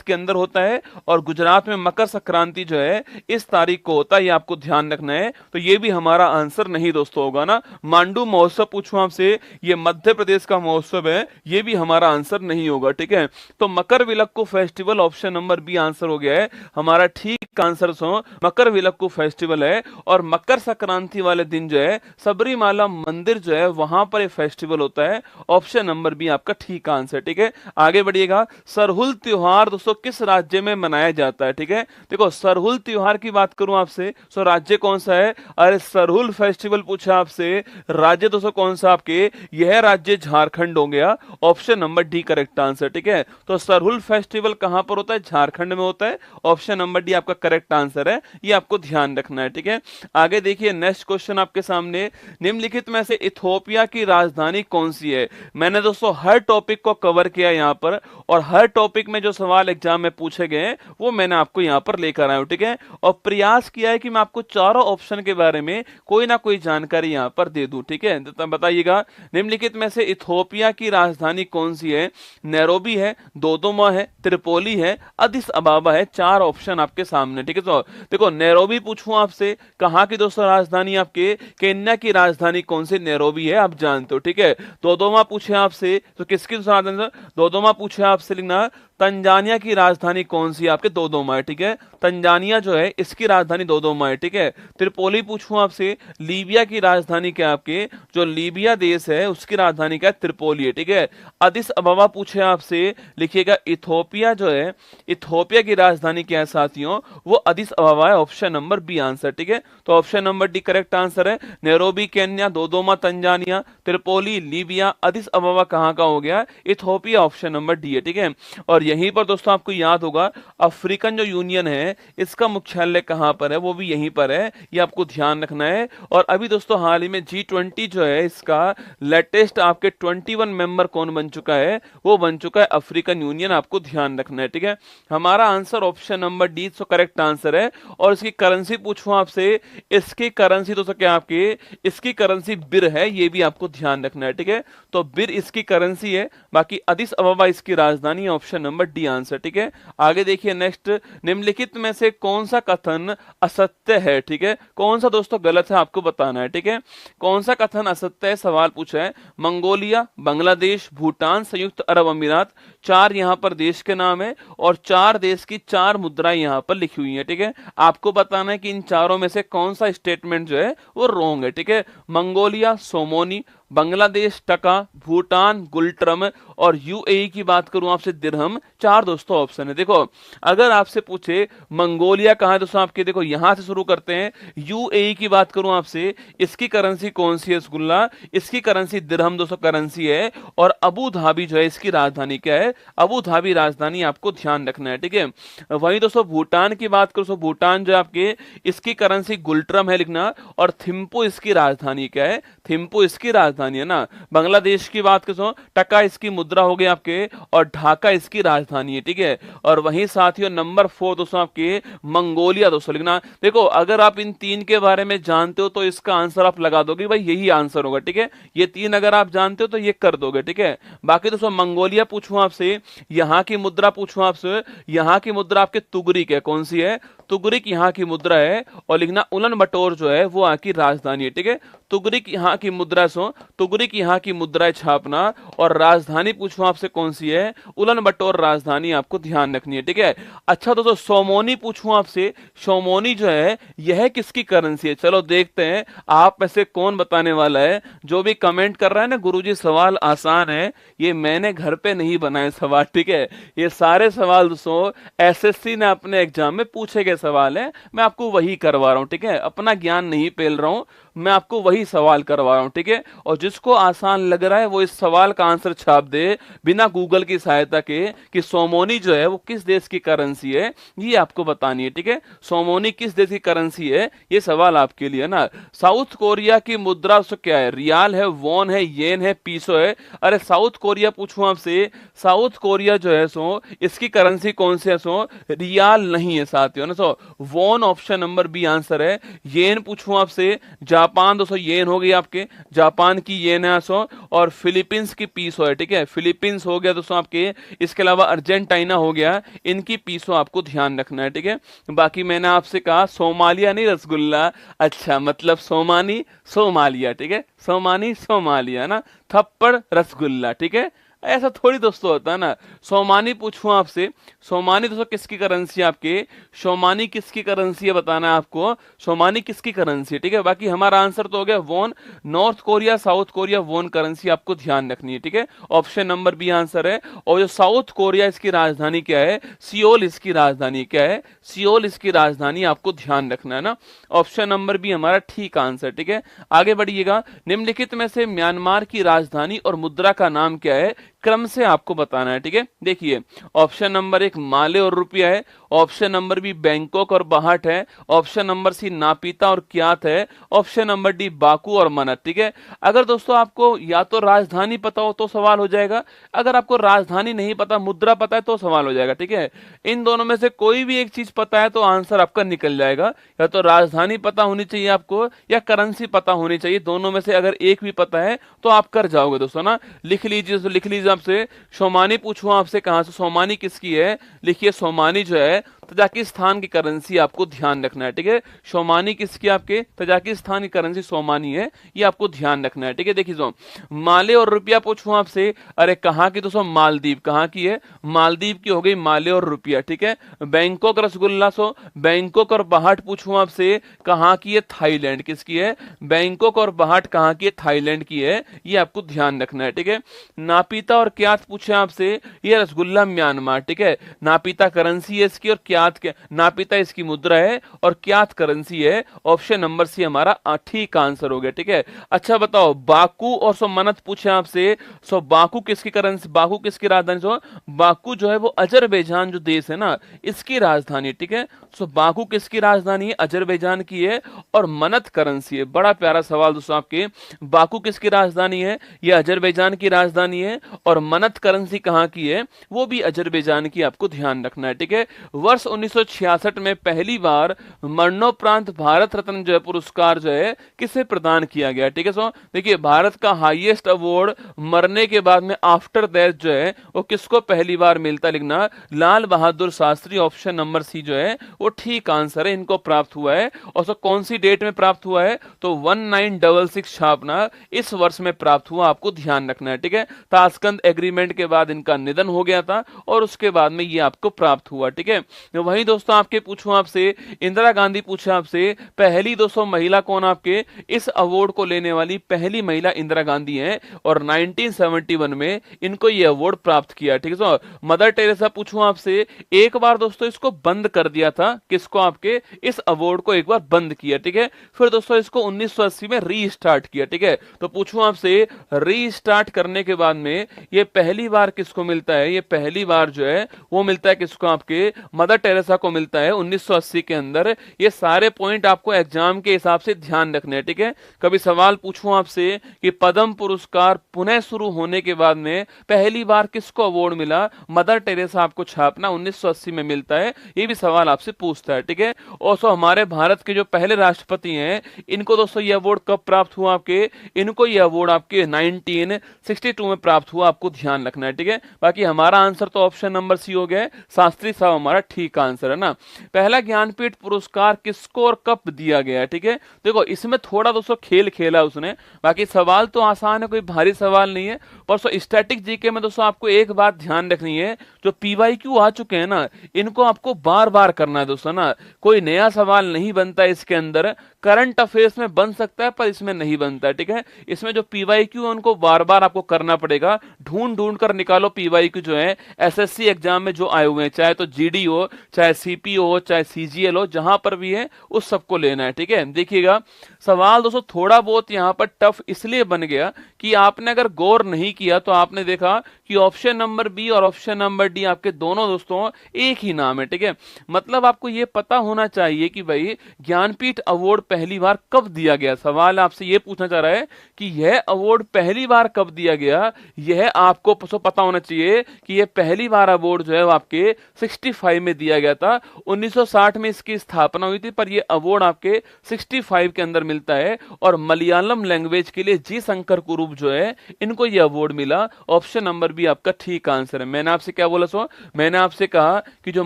के अंदर होता है, और गुजरात में मकर संक्रांति जो है इस तारीख को होता है, ये आपको ध्यान रखना है। तो ये भी हमारा आंसर नहीं दोस्तों होगा ना। मांडू महोत्सव पूछूं आपसे, ये मध्य प्रदेश का महोत्सव है, ये भी हमारा आंसर नहीं होगा, ठीक है। तो Makar Vilakku festival option number B answer हो गया है हमारा ठीक answer. So Makar Vilakku festival है, और मकर संक्रांति वाले दिन जो है सबरीमाला मंदिर जो है वहां पर एक फेस्टिवल होता है, ऑप्शन नंबर बी आपका ठीक आंसर, ठीक है। आगे बढ़िएगा, सरहुल त्योहार दोस्तों किस राज्य में मनाया जाता है, ठीक है। देखो सरहुल त्योहार की बात करूं आपसे, सो राज्य कौन सा है, अरे सरहुल फेस्टिवल पूछा आपसे, राज्य दोस्तों कौन सा आपके, यह राज्य झारखंड हो गया, option number D correct answer, ठीक है। तो सरहुल फेस्टिवल कहां पर होता है, झारखंड में होता है, ऑप्शन नंबर डी आपका करेक्ट आंसर है, ये आपको ध्यान रखना है, ठीक है। आगे देखिए नेक्स्ट क्वेश्चन आपके सामने, निम्नलिखित में से इथियोपिया की राजधानी कौन सी है। मैंने दोस्तों हर टॉपिक को कवर किया यहां पर, और हर टॉपिक में जो सवाल एग्जाम में पूछे गए वो मैंने आपको यहां यहाँ पर लेकर आया हूं, ठीक है। और प्रयास किया है कि मैं आपको चारों ऑप्शन के बारे में कोई ना कोई जानकारी यहाँ पर दे दूं, ठीक है। तो बताइएगा, निम्नलिखित में से इथोपिया की राजधानी कौन सी है? नैरोबी है, दोदोमा है, त्रिपोली है, अदिस अबाबा है। चार ऑप्शन आपके सामने, ठीक है। तो देखो, नैरोबी पूछूं आपसे, कहाँ की दोस्तों राजधानी आपके? केन्या की राजधानी कौन सी? नैरोबी है, आप जानते हो, ठीक है। दोदोमा पूछे आपसे तो किसकी राजधानी? दोदोमा पूछे आपसे, लिखना तंजानिया की राजधानी कौन सी? आपके दोदोमा है, ठीक है। तंजानिया जो है इसकी राजधानी दोदोमा है, ठीक है। त्रिपोली पूछूं आपसे, लीबिया की राजधानी क्या? आपके जो लीबिया देश है उसकी राजधानी क्या? त्रिपोली है, ठीक है। अदिस अबाबा पूछे आपसे, लिखिएगा इथोपिया जो है, इथोपिया की राजधानी क्या है साथियों? वो अदिस अबाबा है। ऑप्शन नंबर बी आंसर, ठीक है। तो option number D correct answer है। Nairobi Kenya, Dodoma Tanzania, Tripoli Libya, Addis Ababa कहाँ का हो गया? इथोपिया। ऑप्शन नंबर डी है, ठीक है। और यहीं पर दोस्तों आपको याद होगा, अफ्रीकन जो यूनियन है इसका मुख्यालय कहां पर है? वो भी यहीं पर है, ये आपको ध्यान रखना है। और अभी दोस्तों हाल ही में G20 जो है इसका लेटेस्ट आपके 21 मेंबर कौन बन चुका है? वो बन चुका है अफ्रीकन यूनियन, आपको ध्यान रखना है, ठीक है। हमारा आंसर ऑप्शन नंबर डी तो करेक्ट आंसर है। और इसकी करेंसी पूछूं आपसे, इसकी करेंसी दोस्तों क्या आपकी? इसकी करेंसी बिर है, ये भी आपको ध्यान रखना है, ठीक है। तो बिर इसकी करेंसी है, बाकी अदिस अबाबा इसकी राजधानी है। ऑप्शन नंबर डी आंसर, ठीक है। आगे देखिए नेक्स्ट, निम्नलिखित में से कौन सा कथन असत्य है? ठीक है, कौन सा दोस्तों गलत है आपको बताना है, ठीक है। कौन सा कथन असत्य है? सवाल पूछा है। मंगोलिया, बांग्लादेश, भूटान, संयुक्त अरब अमीरात, चार यहां पर देश के नाम है और चार देश की चार मुद्राएं यहां पर लिखी हुई है, ठीक है। आपको बताना है कि इन चारों में से कौन सा स्टेटमेंट जो है वो रॉन्ग है, ठीक है। मंगोलिया सोमोनी, बांग्लादेश टका, भूटान गुलट्रम और यूएई की बात करूं आपसे दिरहम। चार दोस्तों ऑप्शन है। देखो, अगर आपसे पूछे मंगोलिया कहां है दोस्तों आपके, देखो यहां से शुरू करते हैं। यूएई की बात करूं आपसे, इसकी करेंसी कौन सी है? रसगुल्ला। इसकी करेंसी दिरहम दोस्तों करेंसी है। और अबू धाबी जो है इसकी राजधानी क्या है? अबू धाबी राजधानी, आपको ध्यान रखना है, ठीक है। वहीं दोस्तों भूटान की बात करो तो भूटान जो है आपके, इसकी करेंसी गुलट्रम है, लिखना। और थिम्पू इसकी राजधानी क्या है? थिम्पू इसकी राजधानी है ना। बांग्लादेश की बात करो, टका इसकी मुद्रा हो गई आपके और ढाका इसकी राजधानी है, ठीक है। और वहीं साथियों नंबर 4 दोस्तों आपके मंगोलिया दोस्तों, लिखना। देखो, अगर आप इन तीन के बारे में जानते हो तो इसका आंसर आप लगा दोगे, भाई यही आंसर होगा, ठीक है। ये तीन अगर आप जानते हो तो ये कर दोगे, ठीक है। बाकी दोस्तों मंगोलिया पूछूं आपसे, यहां की मुद्रा पूछूं आपसे, यहां की मुद्रा आपके तुगरिक है, कौन सी है? तुगरिक यहाँ की मुद्रा है। और लिखना उलन बटोर जो है वो यहाँ की राजधानी है, ठीक है। तुगरिक यहाँ की मुद्रा सो, तुगरिक यहाँ की मुद्रा है छापना। और राजधानी पूछूं आपसे कौन सी है? उलन बटोर राजधानी, आपको ध्यान रखनी है, ठीक है। अच्छा दोस्तों सोमोनी पूछूं आपसे, सोमोनी जो है यह किसकी करेंसी है? चलो देखते हैं आप में से कौन बताने वाला है। जो भी कमेंट कर रहा है ना, गुरुजी सवाल आसान है, ये मैंने घर पे नहीं बनाए सवाल, ठीक है। ये सारे सवाल दोस्तों एसएससी ने अपने एग्जाम में पूछे गए सवाल है, मैं आपको वही करवा रहा हूं, ठीक है। अपना ज्ञान नहीं पेल रहा हूं, मैं आपको वही सवाल करवा रहा हूं, ठीक है। और जिसको आसान लग रहा है वो इस सवाल का आंसर छाप दे बिना गूगल की सहायता के कि सोमोनी जो है वो किस देश की करेंसी है, ये आपको बतानी है, ठीक है। सोमोनी किस देश की करेंसी है, ये सवाल आपके लिए ना। साउथ कोरिया की मुद्रा सो क्या है? रियाल है, वॉन है, येन है, पीसो है। अरे साउथ कोरिया पूछूं आपसे, साउथ कोरिया जो है सो इसकी करेंसी कौन सी है? सो रियाल नहीं है साथियों ना, so one option number B answer है। येन पूछूं आपसे, जापान दोस्तों येन हो गई आपके, जापान की येन है सो। और फिलीपींस की पीसो है, ठीक है। फिलीपींस हो गया दोस्तों आपके, इसके अलावा अर्जेंटीना हो गया, इनकी पीसो आपको ध्यान रखना है, ठीक है। बाकी मैंने आपसे कहा सोमालिया नहीं रसगुल्ला, अच्छा मतलब सोमानी सोमालिया, ठीक है। सोमानी सोमालिया ना, थप्पड़ रसगुल्ला, ठीक है। ऐसा थोड़ी दोस्तों होता है ना। सोमानी पूछूं आपसे, सोमानी दोस्तों किसकी करेंसी है आपके? सोमानी किसकी करेंसी है बताना है आपको, सोमानी किसकी करेंसी है, ठीक है। बाकी हमारा आंसर तो हो गया won. North Korea South Korea won currency आपको ध्यान रखनी है, ठीक है। ऑप्शन नंबर बी आंसर है। और जो साउथ कोरिया इसकी राजधानी क्या है? सियोल इसकी राजधानी क्या है? सियोल इसकी राजधानी, आपको ध्यान रखना है ना। ऑप्शन नंबर बी हमारा ठीक आंसर, ठीक है। आगे बढ़िएगा, निम्नलिखित में से म्यांमार की राजधानी और मुद्रा का नाम क्या है? क्रम से आपको बताना है। ठीक है, देखिए ऑप्शन नंबर 1 माले और रुपया है, ऑप्शन नंबर बी बैंकॉक और बाहट है, ऑप्शन नंबर सी नापीता और क्यात है, ऑप्शन नंबर डी बाकू और मनत। ठीक है, अगर दोस्तों आपको या तो राजधानी पता हो तो सवाल हो जाएगा, अगर आपको राजधानी नहीं पता, मुद्रा पता है तो सवाल हो जाएगा। ठीक है, इन दोनों में से कोई भी एक चीज पता है तो आंसर आपका निकल जाएगा। या तो राजधानी पता होनी चाहिए आपको या करेंसी पता होनी चाहिए, दोनों में से अगर एक भी पता है तो आप कर जाओगे दोस्तों ना। लिख लीजिए, तो लिख लीजिए आपसे सोमानी पूछूं आपसे कहां से, सोमानी किसकी है, लिखिए सोमानी जो है तजाकिस्तान की करेंसी, आपको ध्यान रखना है। ठीक है, सोमानी किसकी, आपके तजाकिस्तान की करेंसी सोमानी है, ये आपको ध्यान रखना है। ठीक है, देखिए तो माले और रुपया पूछूं आपसे, अरे कहां की दोस्तों, मालदीव, कहां की है, मालदीव की हो गई माले और रुपया। ठीक है, बैंकॉक रसगुल्ला, सो बैंकॉक और बाहट पूछूं आपसे कहां की है, थाईलैंड, किसकी है, बैंकॉक और बाहट कहां की है, थाईलैंड की है, ये आपको ध्यान रखना है। ठीक है, नापीता और क्यात पूछे आपसे, ये रसगुल्ला म्यांमार। ठीक है, नापीता करेंसी है इसकी और क्यात के, नापीता इसकी मुद्रा है और क्यात करेंसी है। ऑप्शन नंबर सी हमारा ठीक आंसर हो गया। ठीक है, अच्छा बताओ बाकू और सो मनत पूछे आपसे, सो बाकू किसकी करेंसी, बाकू किसकी राजधानी, सो बाकू जो है वो अजरबैजान जो देश है ना, इसकी राजधानी। ठीक है, सो बाकू किसकी राजधानी है, अजरबैजान की है, और मनत करेंसी है। बड़ा प्यारा सवाल दोस्तों आपके, बाकू किसकी राजधानी है, ये अजरबैजान की राजधानी है, और मनत करेंसी कहां की है, वो भी अजरबैजान की, आपको ध्यान रखना है। ठीक है, वर्ष 1966 में पहली बार मरणोपरांत भारत रत्न जो है पुरस्कार जो है किसे प्रदान किया गया। ठीक है, सो देखिए भारत का हाईएस्ट अवार्ड मरने के बाद में आफ्टर डेथ जो है वो किसको पहली बार मिलता, लिखना लाल बहादुर शास्त्री, ऑप्शन नंबर सी जो है वो ठीक आंसर है, इनको प्राप्त हुआ है। और सो कौन सी डेट में प्राप्त हुआ है, तो 1966 छापना इस वर्ष में प्राप्त हुआ, आपको ध्यान रखना है। ठीक है, ताशकंद एग्रीमेंट के बाद इनका निधन हो गया था और उसके बाद में ये आपको प्राप्त हुआ। ठीक है, वही दोस्तों आपके पूछूं आपसे, इंदिरा गांधी पूछा आपसे, पहली दोस्तों महिला कौन, आपके इस अवार्ड को लेने वाली पहली महिला इंदिरा गांधी हैं और 1971 में इनको ये अवार्ड प्राप्त किया। ठीक है, मदर टेरेसा पूछूं आपसे, एक बार दोस्तों इसको बंद कर दिया था, किसको, आपके इस अवार्ड को एक बार बंद किया। ठीक है, फिर दोस्तों इसको 1980 में रीस्टार्ट किया। ठीक है, तो पूछूं आपसे रीस्टार्ट करने के बाद में ये पहली बार किसको मिलता है, ये पहली बार जो है वो मिलता है किसको, आपके मदर टेरेसा को मिलता है 1980 के अंदर। ये सारे पॉइंट आपको एग्जाम के हिसाब से ध्यान रखने हैं। ठीक है, कभी सवाल पूछूं आपसे कि पद्म पुरस्कार पुनः शुरू होने के बाद में पहली बार किसको अवार्ड मिला, मदर टेरेसा, आपको छापना 1980 में मिलता है, ये भी सवाल आपसे पूछता है। ठीक है, और सो हमारे भारत के जो पहले राष्ट्रपति हैं इनको दोस्तों ये अवार्ड कब प्राप्त हुआ, आपके इनको ये अवार्ड आपके 1962 में प्राप्त हुआ, आपको ध्यान रखना है। ठीक है, बाकी हमारा आंसर तो ऑप्शन नंबर सी हो गया, शास्त्री साहब हमारा ठीक आंसर है ना। पहला ज्ञानपीठ पुरस्कार किसको और कब दिया गया है। ठीक है, देखो इसमें थोड़ा दोस्तों खेल खेला उसने, बाकी सवाल तो आसान है, कोई भारी सवाल नहीं है। पर स्टैटिक जीके में दोस्तों आपको एक बात ध्यान रखनी है, जो पीवाईक्यू आ चुके हैं ना इनको आपको बार बार करना है दोस्तों ना, कोई नया सवाल नहीं बनता इसके अंदर, करंट अफेयर्स में बन सकता है पर इसमें नहीं बनता है। ठीक है, इसमें जो पीवाईक्यू है उनको बार बार आपको करना पड़ेगा, ढूंढ ढूंढ कर निकालो पीवाईक्यू जो है एसएससी एग्जाम में जो आए हुए हैं, चाहे तो जीडी हो, चाहे सीपीओ हो, चाहे सीजीएल हो, जहां पर भी है उस सबको लेना है। ठीक है, देखिएगा सवाल दोस्तों थोड़ा बहुत यहां पर टफ इसलिए बन गया कि आपने अगर गौर नहीं किया तो आपने देखा कि ऑप्शन नंबर बी और ऑप्शन नंबर डी आपके दोनों दोस्तों एक ही नाम है। ठीक है, मतलब आपको यह पता होना चाहिए कि भाई ज्ञानपीठ अवार्ड पहली बार कब दिया गया। सवाल आपसे यह पूछना चाह रहा है कि यह अवार्ड पहली बार कब दिया गया, यह आपको पता होना चाहिए कि यह पहली बार अवार्ड जो है वो आपके 65 में दिया गया था। 1960 में इसकी स्थापना हुई थी, पर यह अवार्ड आपके 65 के अंदर मिलता है, और मलयालम लैंग्वेज के लिए जी शंकर कुरूप जो है इनको यह अवार्ड मिला। ऑप्शन नंबर बी आपका ठीक आंसर है। मैंने आपसे क्या बोला, सो मैंने आपसे कहा कि जो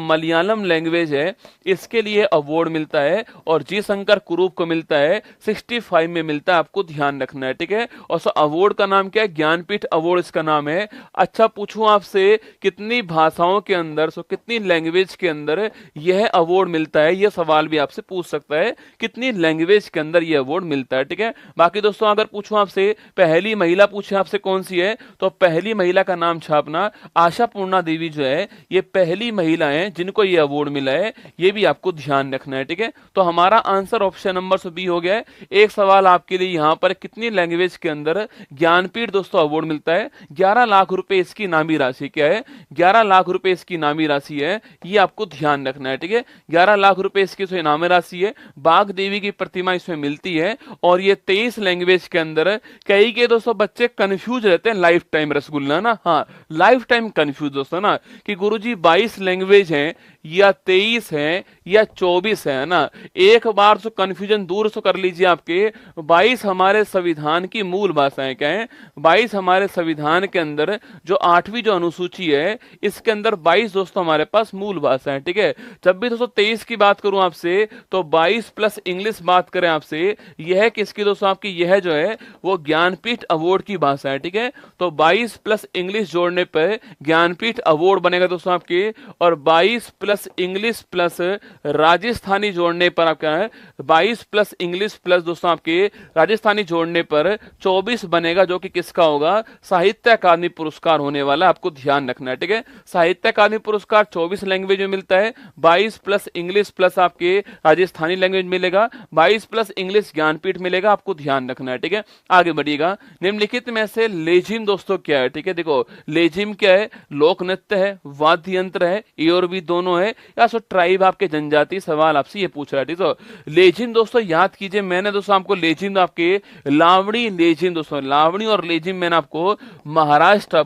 मलयालम लैंग्वेज है इसके लिए अवार्ड मिलता है और जी शंकर कुरूप को मिलता है 65 में मिलता है, आपको ध्यान रखना है। ठीक है, और सो अवार्ड का नाम क्या है, ज्ञानपीठ अवार्ड इसका नाम है। अच्छा पूछूं आपसे कितनी भाषाओं के अंदर, सो कितनी लैंग्वेज के अंदर यह अवार्ड मिलता है, यह सवाल भी आपसे पूछ सकता है, कितनी लैंग्वेज के अंदर यह अवार्ड मिलता है। ठीक है, बाकी दोस्तों अगर पूछूं आपसे पहली महिला पूछे आपसे कौन सी है, तो पहली महिला का नाम छापना आशा पूर्णा देवी जो है ये पहली महिला है जिनको ये अवार्ड मिला है, ये भी आपको ध्यान रखना है। ठीक है, तो हमारा आंसर ऑप्शन नंबर से बी हो गया है। एक सवाल आपके लिए यहाँ पर, कितनी लैंग्वेज के अंदर ज्ञानपीठ दोस्तों अवार्ड मिलता है? 11 लाख रुपए इसकी इनामी राशि क्या है? 11 लाख रुपए इसकी इनामी राशि है, ये आपको ध्यान रखना है, ठीक है। 11 लाख रुपए इसकी तो इनामी राशि है, बाघ देवी की प्रतिमा इसमें मिलती है, और ये 23 लैंग्वेज के अंदर। कई के दोस्तों बच्चे कंफ्यूज रहते हैं लाइफ टाइम रसगुल्ला ना, हाँ लाइफ टाइम कंफ्यूज दोस्तों ना, कि गुरुजी 22 लैंग्वेज हैं या 23 है या 24 है ना। एक बार तो कंफ्यूजन दूर तो कर लीजिए आपके। 22 हमारे संविधान की मूल भाषाएं क्या है? 22 हमारे संविधान के अंदर जो 8वीं जो अनुसूची है, इसके अंदर 22 दोस्तों हमारे पास मूल भाषा है, ठीक है। जब भी दोस्तों 23 की बात करूं आपसे, तो 22 प्लस इंग्लिश बात करें आपसे, यह किसकी दोस्तों आपकी, यह जो है वो ज्ञानपीठ अवार्ड की भाषा है, ठीक है। तो 22 प्लस इंग्लिश जोड़ने पर ज्ञानपीठ अवार्ड बनेगा दोस्तों आपके, और 22 प्लस इंग्लिश प्लस राजस्थानी जोड़ने पर आपका है 22 प्लस इंग्लिश प्लस दोस्तों आपके राजस्थानी जोड़ने पर 24 बनेगा, जो कि किसका होगा? साहित्य अकादमी पुरस्कार होने वाला, आपको ध्यान रखना है, ठीक है। साहित्य अकादमी पुरस्कार 24 लैंग्वेज में मिलता है, 22 प्लस इंग्लिश प्लस आपके राजस्थानी लैंग्वेज मिलेगा, 22 प्लस इंग्लिश ज्ञानपीठ मिलेगा, आपको ध्यान रखना है, ठीक है। आगे बढ़िएगा। निम्नलिखित में से लेजिम दोस्तों क्या है? ठीक है, देखो लेजिम क्या है? लोक नृत्य है, वाद्य यंत्र है, ए और बी दोनों है, या सो ट्राइब आपके जनजाति? सवाल आपसे ये पूछ रहा है, ठीक है। लेजिम दोस्तों याद कीजिए, मैंने दोस्तों आपको लेजिम आपके लावणी लेजिम दोस्तों, लावणी और लेजिम मैंने आपको महाराष्ट्र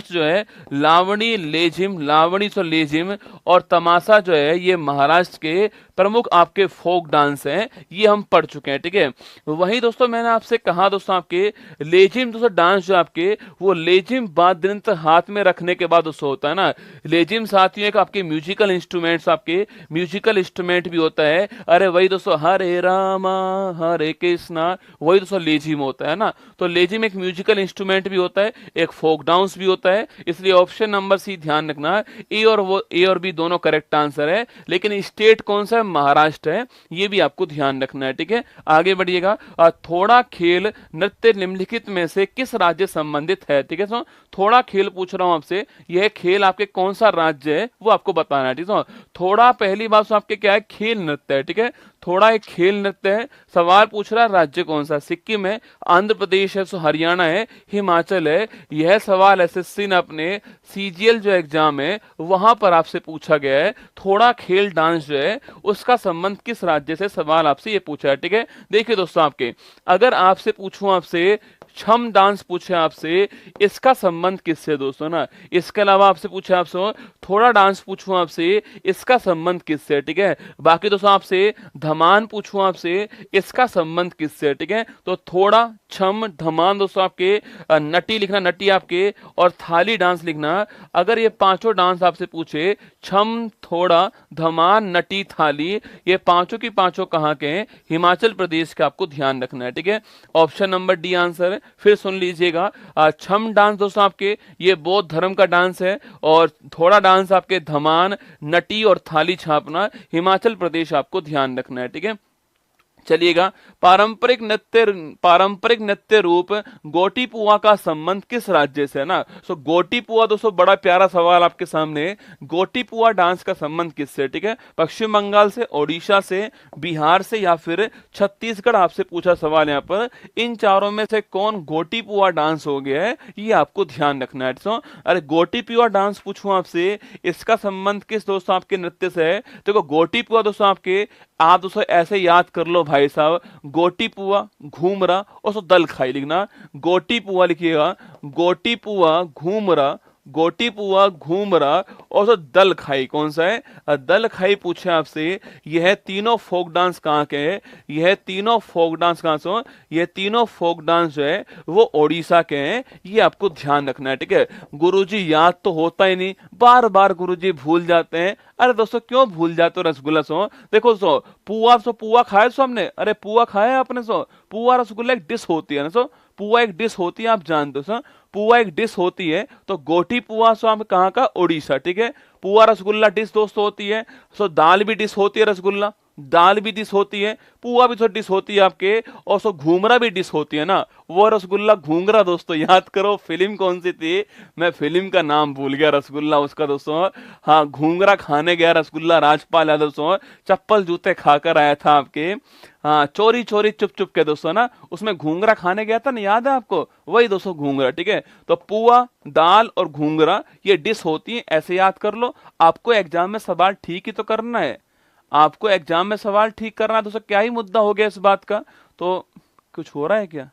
जो है लावणी लेजिम, लावणी सो लेजिम और तमाशा जो है ये महाराष्ट्र के प्रमुख आपके फोक डांस हैं, ये हम पढ़ चुके हैं, ठीक है। वहीं दोस्तों मैंने आपसे कहा दोस्तों आपके लेजिम दोस्तों डांस जो आपके वो लेजिम वाद्य यंत्र हाथ में रखने के बाद दोस्तों होता है ना। लेजिम साथियों एक आपके म्यूजिकल इंस्ट्रूमेंट्स, आपके म्यूजिकल इंस्ट्रूमेंट भी होता है। अरे वही दोस्तों हरे रामा हरे कृष्णा, वही दोस्तों लेजिम होता है ना। तो लेजिम एक म्यूजिकल इंस्ट्रूमेंट भी होता है, एक फोक डांस भी होता है, इसलिए ऑप्शन नंबर सी ध्यान रखना, ए और बी दोनों करेक्ट आंसर है। लेकिन स्टेट कौन सा है? महाराष्ट्र है, ये भी आपको ध्यान रखना है, ठीक है। आगे बढ़िएगा। थोड़ा खेल नृत्य निम्नलिखित में से किस राज्य संबंधित है? ठीक है, सो थोड़ा खेल पूछ रहा हूं आपसे, यह खेल आपके कौन सा राज्य है वो आपको बताना है, ठीक है। थोड़ा पहली बात आपके क्या है? खेल नृत्य है, ठीक है। थोड़ा एक खेल नृत्य है। सवाल पूछ रहा है राज्य कौन सा? सिक्किम है, आंध्र प्रदेश है, सो हरियाणा है, हिमाचल है। यह सवाल एसएससी ने अपने सीजीएल जो एग्जाम है वहां पर आपसे पूछा गया है। थोड़ा खेल डांस जो है उसका संबंध किस राज्य से? सवाल आपसे ये पूछा है, ठीक है। देखिए दोस्तों आपके, अगर आपसे पूछूं आपसे छम डांस पूछे आपसे, इसका संबंध किससे दोस्तों ना। इसके अलावा आपसे पूछे आपसे थोड़ा डांस पूछूं आपसे, इसका संबंध किससे? ठीक है। बाकी दोस्तों आपसे धमान पूछूं आपसे, इसका संबंध किससे? ठीक है। तो थोड़ा, छम, धमान दोस्तों आपके, नटी लिखना, नटी आपके, और थाली डांस लिखना। अगर ये पांचों डांस आपसे पूछे, छम, थोड़ा, धमान, नटी, थाली, ये पांचों की पांचों कहाँ के हैं? हिमाचल प्रदेश का, आपको ध्यान रखना है, ठीक है। ऑप्शन नंबर डी आंसर है। फिर सुन लीजिएगा, छम डांस दोस्तों आपके ये बौद्ध धर्म का डांस है, और थोड़ा डांस आपके धमान, नटी और थाली छापना हिमाचल प्रदेश, आपको ध्यान रखना है, ठीक है। चलिएगा। पारंपरिक नृत्य रूप गोटी पुआ का संबंध किस राज्य से है ना। सो गोटी पुआ दोस्तों बड़ा प्यारा सवाल आपके सामने। गोटी पुआ डांस का संबंध किससे? ठीक है, पश्चिम बंगाल से, ओडिशा से, बिहार से, या फिर छत्तीसगढ़? आपसे पूछा सवाल यहाँ पर, इन चारों में से कौन गोटी पुआ डांस हो गया है, ये आपको ध्यान रखना है। सो अरे गोटी पुआ डांस पूछूं आपसे, इसका संबंध किस दोस्तों आपके नृत्य से है? देखो गोटी पुआ दोस्तों आपके, आप दोस्तों ऐसे याद कर लो भाई साहब, गोटी पुआ, घूमरा और सो दल खाई लिखना। गोटी पुआ लिखिएगा, गोटी पुआ, घूमरा, गोटी पुआ, घूमरा और सो दल खाई कौन सा है? दल खाई पूछे आपसे। यह तीनों फोक डांस कहाँ के हैं? यह तीनों फोक डांस कहाँ से? यह तीनों फोक डांस जो है वो ओडिशा के हैं, ये आपको ध्यान रखना है, ठीक है। गुरुजी याद तो होता ही नहीं, बार बार गुरुजी भूल जाते हैं। अरे दोस्तों क्यों भूल जाते हो रसगुल्ला? सो देखो, सो पुआ खाए सो हमने, अरे पुआ खाया आपने? सो पुआ रसगुल्ला एक डिश होती है ना, सो पुआ एक डिश होती है, आप जानते हो सो पुआ एक डिश होती है। तो गोटी पुआ सो हम कहाँ का? ओडिशा, ठीक है। पुआ रसगुल्ला डिश दोस्तों होती है। सो दाल भी डिश होती है, रसगुल्ला दाल भी डिश होती है, पुआ भी तो डिश होती है आपके, और सो घूंगरा भी डिश होती है ना, वो रसगुल्ला घूंगरा। दोस्तों याद करो फिल्म कौन सी थी, मैं फिल्म का नाम भूल गया रसगुल्ला उसका दोस्तों। हाँ, घूंगरा खाने गया रसगुल्ला राजपाल यादव दोस्तों, चप्पल जूते खाकर आया था आपके, हाँ चोरी चोरी चुप चुप के दोस्तों ना, उसमें घूंगरा खाने गया था ना, याद है आपको, वही दोस्तों घूंगरा। ठीक है, तो पुआ, दाल और घूंगरा ये डिश होती है, ऐसे याद कर लो। आपको एग्जाम में सवाल ठीक ही तो करना है, आपको एग्जाम में सवाल ठीक करना है, दोस्तों क्या ही मुद्दा हो गया इस बात का। तो कुछ हो रहा है क्या,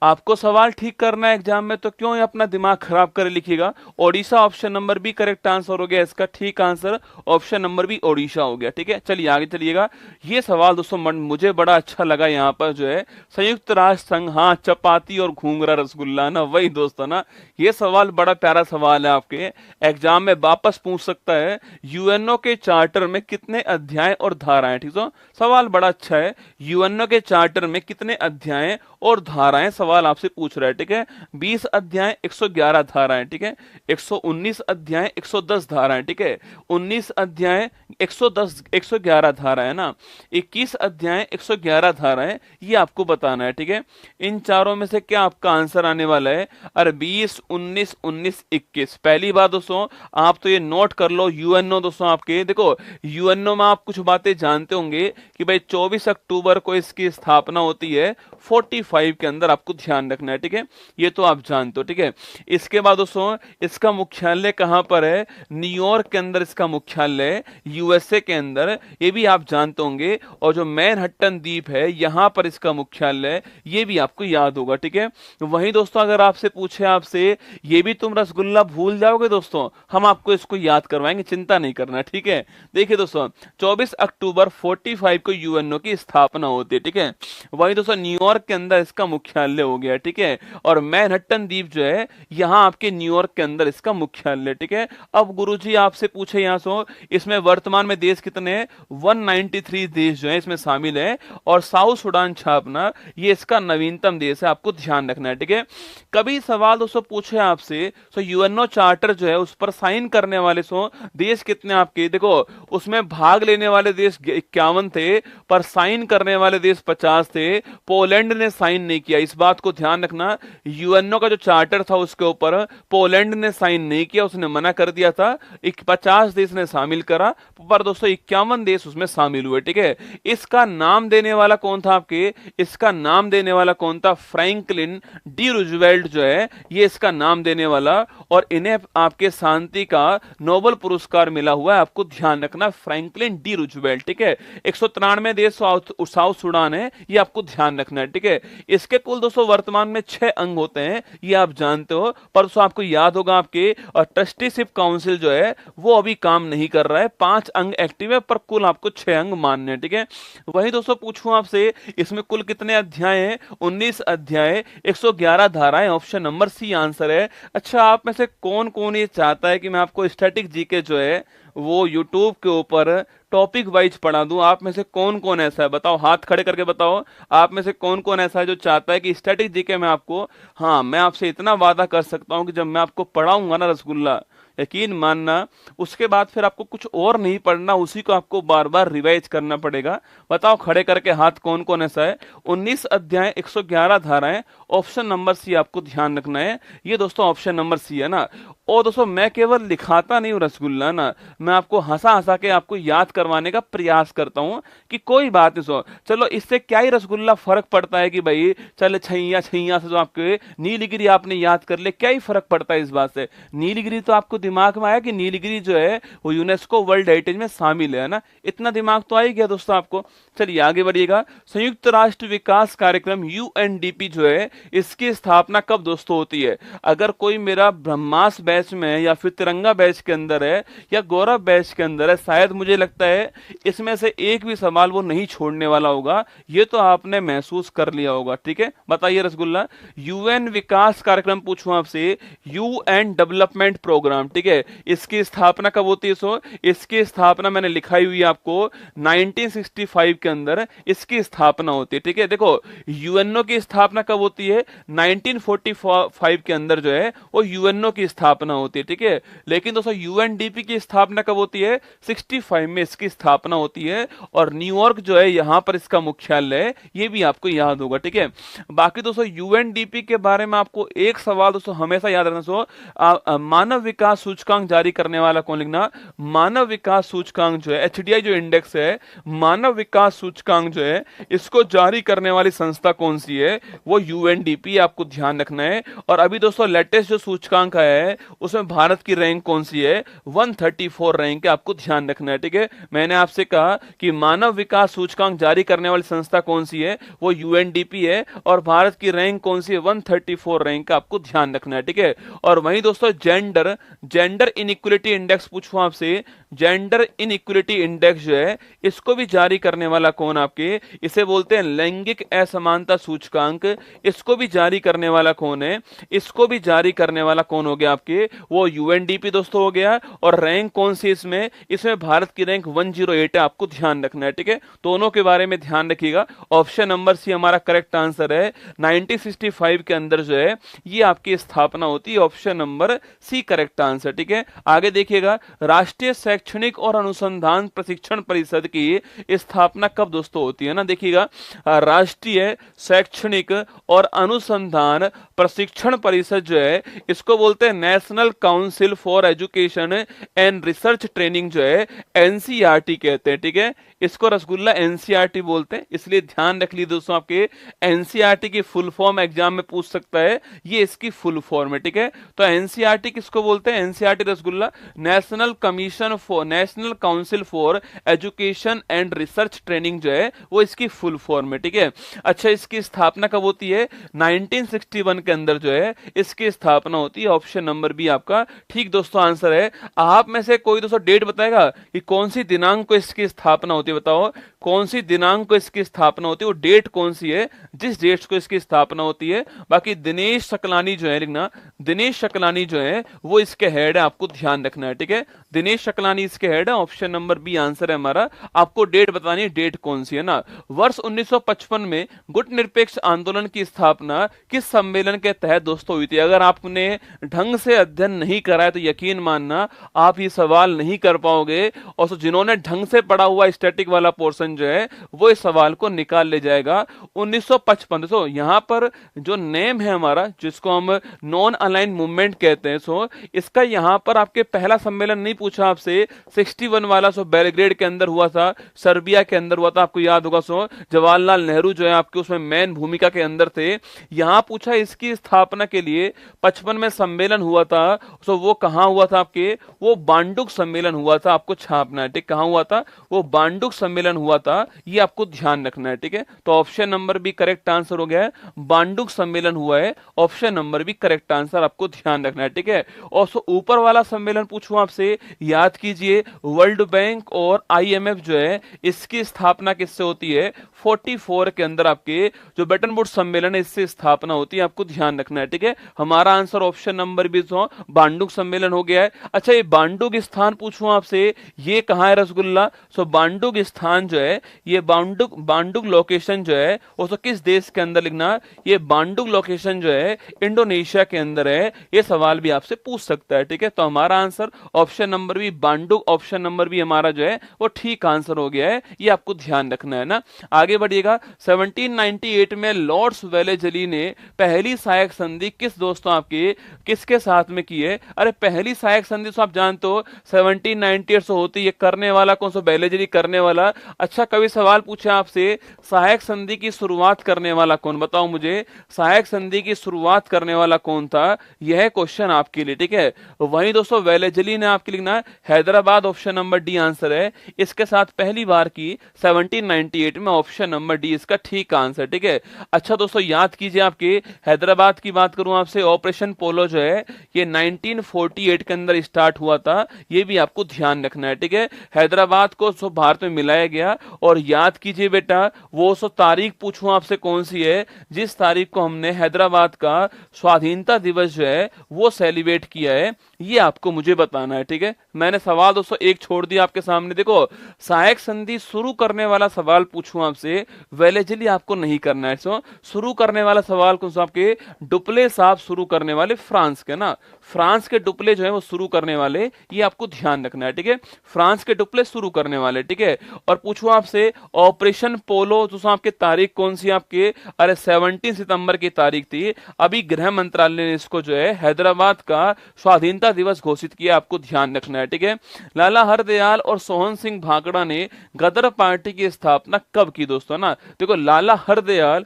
आपको सवाल ठीक करना है एग्जाम में, तो क्यों ये अपना दिमाग खराब कर लिखिएगा। Odisha option number B correct answer हो गया इसका, ठीक answer option number B Odisha हो गया। ठीक है, चलिए आगे चलिएगा। ये सवाल दोस्तों मुझे बड़ा अच्छा लगा, यहाँ पर जो है संयुक्त राष्ट्र संघ, हाँ चपाती और घूंगरा रसगुल्ला ना, वही दोस्तों ना, ये सवाल बड़ा प्यारा सवाल है, आपके एग्जाम में वापस पूछ सकता है। यूएनओ के चार्टर में कितने अध्याय और धाराएं, ठीक है, सवाल बड़ा अच्छा है। यूएनओ के चार्टर में कितने अध्याय और धाराएं, सवाल आपसे पूछ रहा है। ठीक है, 20 अध्याय 111 धाराएं, ठीक है, 119 अध्याय 110 धाराएं, ठीक है, 19 अध्याय 110 111 धाराएं ना, 21 अध्याय 111 धाराएं, ये आपको बताना है। ठीक है, इन चारों में से क्या आपका आंसर आने वाला है, अरे 20 19 19 21। पहली बात दोस्तों आप तो ये नोट कर लो, यूएनओ दोस्तों आपके देखो, यूएनओ में आप कुछ बातें जानते होंगे कि भाई 24 अक्टूबर को इसकी स्थापना होती है 45 के अंदर, आपको ध्यान रखना है। ठीक है, ये तो आप जानते हो। ठीक है, इसके बाद दोस्तों इसका मुख्यालय कहां पर है, न्यूयॉर्क के अंदर इसका मुख्यालय, यूएसए के अंदर, ये भी आप जानते होंगे। और जो मैनहट्टन द्वीप है यहां पर इसका मुख्यालय, ये भी आपको याद होगा। ठीक है, वहीं दोस्तों अगर आपसे पूछे आपसे ये भी तुम रसगुल्ला भूल जाओगे दोस्तों, हम आपको इसको याद करवाएंगे, चिंता नहीं करना। ठीक है, देखिए दोस्तों 24 अक्टूबर 45 को यूएनओ की स्थापना होती है। ठीक है, वहीं दोस्तों न्यूयॉर्क के अंदर इसका मुख्यालय हो गया। ठीक है, और मैनहट्टन द्वीप जो है यहां आपके न्यूयॉर्क के अंदर इसका मुख्यालय। ठीक है, अब गुरुजी आपसे पूछे यहां सो इसमें वर्तमान में देश कितने हैं, 193 देश जो है इसमें शामिल है, और साउथ सुडान छापना ये इसका नवीनतम देश है, आपको ध्यान रखना है। ठीक है, कभी सवाल दोस्तों पूछे आपसे सो यूएनओ चार्टर जो है उस पर साइन करने वाले सो देश कितने आपके, देखो उसमें भाग लेने वाले देश 51 थे, पर साइन करने वाले देश 50 थे। पोलैंड ने साइन नहीं किया, इस बात को ध्यान रखना। यूएनओ का जो चार्टर था उसके ऊपर पोलैंड ने साइन नहीं किया, उसने मना कर दिया था। 50 देश ने शामिल करा, पर दोस्तों 51 देश उसमें शामिल हुए। ठीक है, इसका नाम देने वाला कौन था आपके, इसका नाम देने वाला कौन था, फ्रैंकलिन डी रूजवेल्ट जो है ये इसका नाम देने वाला, और इन्हें आपके शांति का नोबेल पुरस्कार मिला हुआ है, आपको ध्यान रखना, फ्रैंकलिन डी रूजवेल्ट। ठीक है, 193 देश साउथ सुडान है, ये आपको ध्यान रखना है। ठीक है, इसके कुल दोस्तों वर्तमान में 6 अंग होते हैं, ये आप जानते हो, पर दोस्तों आपको याद होगा आपके, और ट्रस्टीशिप काउंसिल जो है वो अभी काम नहीं कर रहा है, 5 अंग एक्टिव है, पर कुल आपको 6 अंग मानने हैं। ठीक है, वही दोस्तों पूछूं आपसे इसमें कुल कितने अध्याय हैं, 19 अध्याय 111 धाराएं, ऑप्शन नंबर सी आंसर है। अच्छा, आप में से कौन कौन ये चाहता है कि मैं आपको स्टैटिक जीके जो है वो यूट्यूब के ऊपर टॉपिक वाइज पढ़ा दूं, आप में से कौन कौन ऐसा है, बताओ, हाथ खड़े करके बताओ, आप में से कौन कौन ऐसा है जो चाहता है कि स्टैटिक जीके में आपको, हाँ मैं आपसे इतना वादा कर सकता हूं कि जब मैं आपको पढ़ाऊंगा ना रसगुल्ला, यकीन मानना उसके बाद फिर आपको कुछ और नहीं पढ़ना, उसी को आपको बार बार रिवाइज करना पड़ेगा। बताओ खड़े करके हाथ कौन कौन ऐसा है। 19 अध्याय 111 धाराएं, ऑप्शन नंबर सी आपको ध्यान रखना है, ये दोस्तों ऑप्शन नंबर सी है ना। और दोस्तों मैं केवल लिखाता नहीं हूं रसगुल्ला ना, मैं आपको हंसा हंसा के आपको याद करवाने का प्रयास करता हूं कि कोई बात नहीं। सो चलो इससे क्या ही रसगुल्ला फर्क पड़ता है कि भाई चल छैया छैया से जो आपके नीलगिरी आपने याद कर ले, क्या ही फर्क पड़ता है इस बात से। नीलगिरी तो आपको दिमाग में आया कि नीलगिरी जो है वो यूनेस्को वर्ल्ड हेरिटेज में शामिल है ना, इतना दिमाग तो आ ही गया दोस्तों आपको। चलिए आगे बढ़िएगा। संयुक्त राष्ट्र विकास कार्यक्रम यूएनडीपी जो है इसकी स्थापना कब दोस्तों होती है। अगर कोई मेरा ब्रह्मास बैच में या फिर तिरंगा बैच के अंदर है या गौरव बैच के अंदर है, शायद मुझे लगता है इसमें से एक भी सवाल वो नहीं छोड़ने वाला होगा, ये तो आपने महसूस कर लिया होगा। ठीक है, बताइए रसगुल्ला, यूएन विकास कार्यक्रम पूछूं आपसे, यूएन डेवलपमेंट प्रोग्राम, ठीक है, इसकी स्थापना कब होती है। सो इसकी स्थापना मैंने लिखाई हुई है आपको, 1965 के अंदर इसकी स्थापना होती है। ठीक है, देखो यूएनओ की स्थापना कब होती है, 1945 के अंदर जो है वो यूएनओ की स्थापना स्थापना होती है, ठीक है। लेकिन दोस्तों यूएनडीपी की स्थापना कब होती है? 65 में इसकी स्थापना होती है, और न्यूयॉर्क जो है यहाँ पर इसका मुख्यालय है, ये भी आपको याद होगा, ठीक है। बाकी दोस्तों यूएनडीपी के बारे में आपको एक सवाल दोस्तों हमेशा याद रखना, मानव विकास सूचकांक जारी करने वाला कौन? लिखना मानव विकास सूचकांक जो है, एचडीआई जो इंडेक्स है, मानव विकास सूचकांक जो है, इसको जारी करने वाली संस्था कौन सी है? वो यूएनडीपी, आपको ध्यान रखना है। और अभी दोस्तों लेटेस्ट जो सूचकांक आया है उसमें भारत की रैंक कौन सी है? 134 रैंक है, आपको ध्यान रखना है, ठीक है। मैंने आपसे कहा कि मानव विकास सूचकांक जारी करने वाली संस्था कौन सी है? वो यूएनडीपी है, और भारत की रैंक कौन सी है? 134 रैंक का आपको ध्यान रखना है, ठीक है। और वहीं दोस्तों जेंडर इनइक्वलिटी इंडेक्स पूछूं आपसे, जेंडर इनइक्वलिटी इंडेक्स जो है इसको भी जारी करने वाला कौन? आपके इसे बोलते हैं लैंगिक असमानता सूचकांक। इसको भी जारी करने वाला कौन है? इसको भी जारी करने वाला कौन हो गया आपके? वो यूएनडीपी दोस्तों हो गया। और रैंक कौन सी इसमें? इसमें भारत की रैंक 108 है, आपको ध्यान रखना है, ठीक है। दोनों के बारे में ध्यान रखिएगा। ऑप्शन नंबर सी हमारा करेक्ट आंसर है। 1965 के अंदर जो है ये आपकी स्थापना होती है, option number C correct answer, ठीक है। आगे देखिएगा, राष्ट्रीय शैक्षणिक और अनुसंधान प्रशिक्षण परिषद की स्थापना कब दोस्तों होती है ना? देखिएगा, राष्ट्रीय शैक्षणिक और अनुसंधान प्रशिक्षण परिषद जो है इसको बोलते हैं national council for education and research training, जो है एनसीईआरटी कहते हैं, ठीक है। इसको रसगुल्ला एनसीईआरटी बोलते हैं, इसलिए ध्यान रख लीजिए दोस्तों, आपके एनसीईआरटी की फुल फॉर्म एग्जाम में पूछ सकता है, ये इसकी फुल फॉर्म है, ठीक है। तो एनसीईआरटी किसको बोलते हैं? NCERT rasgulla national council for education and research training जो है वो इसकी फुल फॉर्म है, ठीक है। अच्छा, इसकी स्थापना कब होती है? 1961 के अंदर जो है इसकी स्थापना होती है, ऑप्शन नंबर बी आपका ठीक दोस्तों आंसर है। आप में से कोई दोस्तों डेट बताएगा कि कौन सी दिनांक को इसकी स्थापना होती है? बताओ कौन सी दिनांक को इसकी स्थापना होती है, वो डेट कौन सी है जिस डेट को इसकी स्थापना होती है? बाकी दिनेश शकलानी जो है, लिखना दिनेश शकलानी जो है वो इसके हेड है, आपको ध्यान रखना है, ठीक है। दिनेश शकलानी इसके हेड है, ऑप्शन नंबर बी आंसर है हमारा। आपको डेट बतानी है, डेट कौन सी है ना। वर्ष 1955 में गुट निरपेक्ष आंदोलन की स्थापना किस सम्मेलन के तहत दोस्तों हुई थी? अगर आपने ढंग से अध्ययन नहीं करा है तो यकीन मानना आप ये सवाल नहीं कर पाओगे, और जिन्होंने ढंग से पढ़ा हुआ स्टैटिक वाला पोर्शन जो है वो इस सवाल को निकाल ले जाएगा। 1955 सो यहाँ पर जो नेम है हमारा, जिसको हम नॉन अलाइन मूवमेंट कहते हैं, सो इसका यहाँ पर आपके पहला सम्मेलन नहीं पूछा आपसे, 61 वाला सो बेलग्रेड के अंदर हुआ था, सर्बिया के अंदर हुआ था, आपको याद होगा। सो जवाहरलाल नेहरू जो है आपके उसमें मेन भूमिका के अंदर थे। यहाँ पूछा इसकी स्थापना के लिए 55 में सम्मेलन हुआ था, सो वो कहाँ हुआ था आपके? वो बांडुक सम्मेलन हुआ था, आपको छापना है, ठीक। कहाँ हुआ था? वो बांडुक सम्मेलन हुआ था, ये आपको ध्यान रखना है, ठीक है। तो option number B correct answer हो गया है, बांडुक सम्मेलन हुआ है, option number B correct answer, आपको ध्यान रखना है, ठीक है। और सो ऊपर वाला सम्मेलन पूछूं आपसे, याद कीजिए, वर्ल्ड बैंक और आईएमएफ जो है इसकी स्थापना किससे होती है? 44 के अंदर आपके जो बेटन वुड्स सम्मेलन है इससे स्थापना होती है, आपको ध्यान रखना है, ठीक है। हमारा आंसर ऑप्शन नंबर बी बांडुक सम्मेलन हो गया है। अच्छा, ये बांडुक स्थान पूछूं आपसे, ये कहां है रसगुल्ला? सो बांडुक स्थान जो है, ये बांडुक लोकेशन जो है वो तो किस देश के अंदर? लिखना ये बांडुक लोकेशन जो है इंडोनेशिया के अंदर है, ये सवाल भी आपसे पूछ सकता है, ठीक है। तो हमारा answer option number B Bandung, option number B हमारा जो है वो ठीक आंसर हो गया है, ये आपको ध्यान रखना है ना। आगे बढ़िएगा, 1798 में लॉर्ड्स वेलेजली ने पहली सहायक संधि किस दोस्तों आपके किसके साथ में की है? अरे पहली सहायक संधि तो आप जानते हो 1798 से होती है, करने वाला कौन सा? वेलेजली करने वाला। अच्छा, कभी सवाल पूछा आपसे सहायक संधि की शुरुआत करने वाला कौन? बताओ मुझे, सहायक संधि की शुरुआत करने वाला कौन था? यह क्वेश्चन आपके लिए, ठीक है। वहीं दोस्तों वेलेजली ने आपके लिखना Hyderabad, option number D answer है, इसके साथ पहली बार की 1798 में, ऑप्शन नंबर डी इसका ठीक आंसर, ठीक है। अच्छा दोस्तों याद कीजिए, आपके हैदराबाद की बात करूं आपसे, ऑपरेशन पोलो जो है ये 1948 के अंदर स्टार्ट हुआ था, ये भी आपको ध्यान रखना है, ठीक है। हैदराबाद को भारत में मिलाया गया और याद कीजिए बेटा, वो सो तारीख पूछूं आपसे कौन सी है जिस तारीख को हमने हैदराबाद का स्वाधीनता दिवस जो है वो सेलिब्रेट किया है, ये आपको मुझे बताना है। ठीक है, मैंने सवाल दोस्तों एक छोड़ दिया आपके सामने। देखो, सहायक संधि शुरू करने वाला सवाल पूछूं आपसे, वेलेजली आपको नहीं करना है। सो शुरू करने वाला सवाल कौन सा आपके, डुप्ले साहब शुरू करने वाले फ्रांस के ना, फ्रांस के डुप्ले जो है वो शुरू करने वाले, ये आपको ध्यान रखना है। ठीक है, फ्रांस के डुप्ले शुरू करने वाले। ठीक है, और पूछूं आपसे ऑपरेशन पोलो दोस्तों आपकी तारीख कौन सी आपके, अरे 17 सितंबर की तारीख थी। अभी गृह मंत्रालय ने इसको जो है हैदराबाद का स्वाधीनता दिवस घोषित किया, आपको ध्यान रखना है। ठीक है, लाला हरदयाल और सोहन सिंह भाकड़ा ने गदर पार्टी की स्थापना कब की दोस्तों ना। देखो, लाला हरदयाल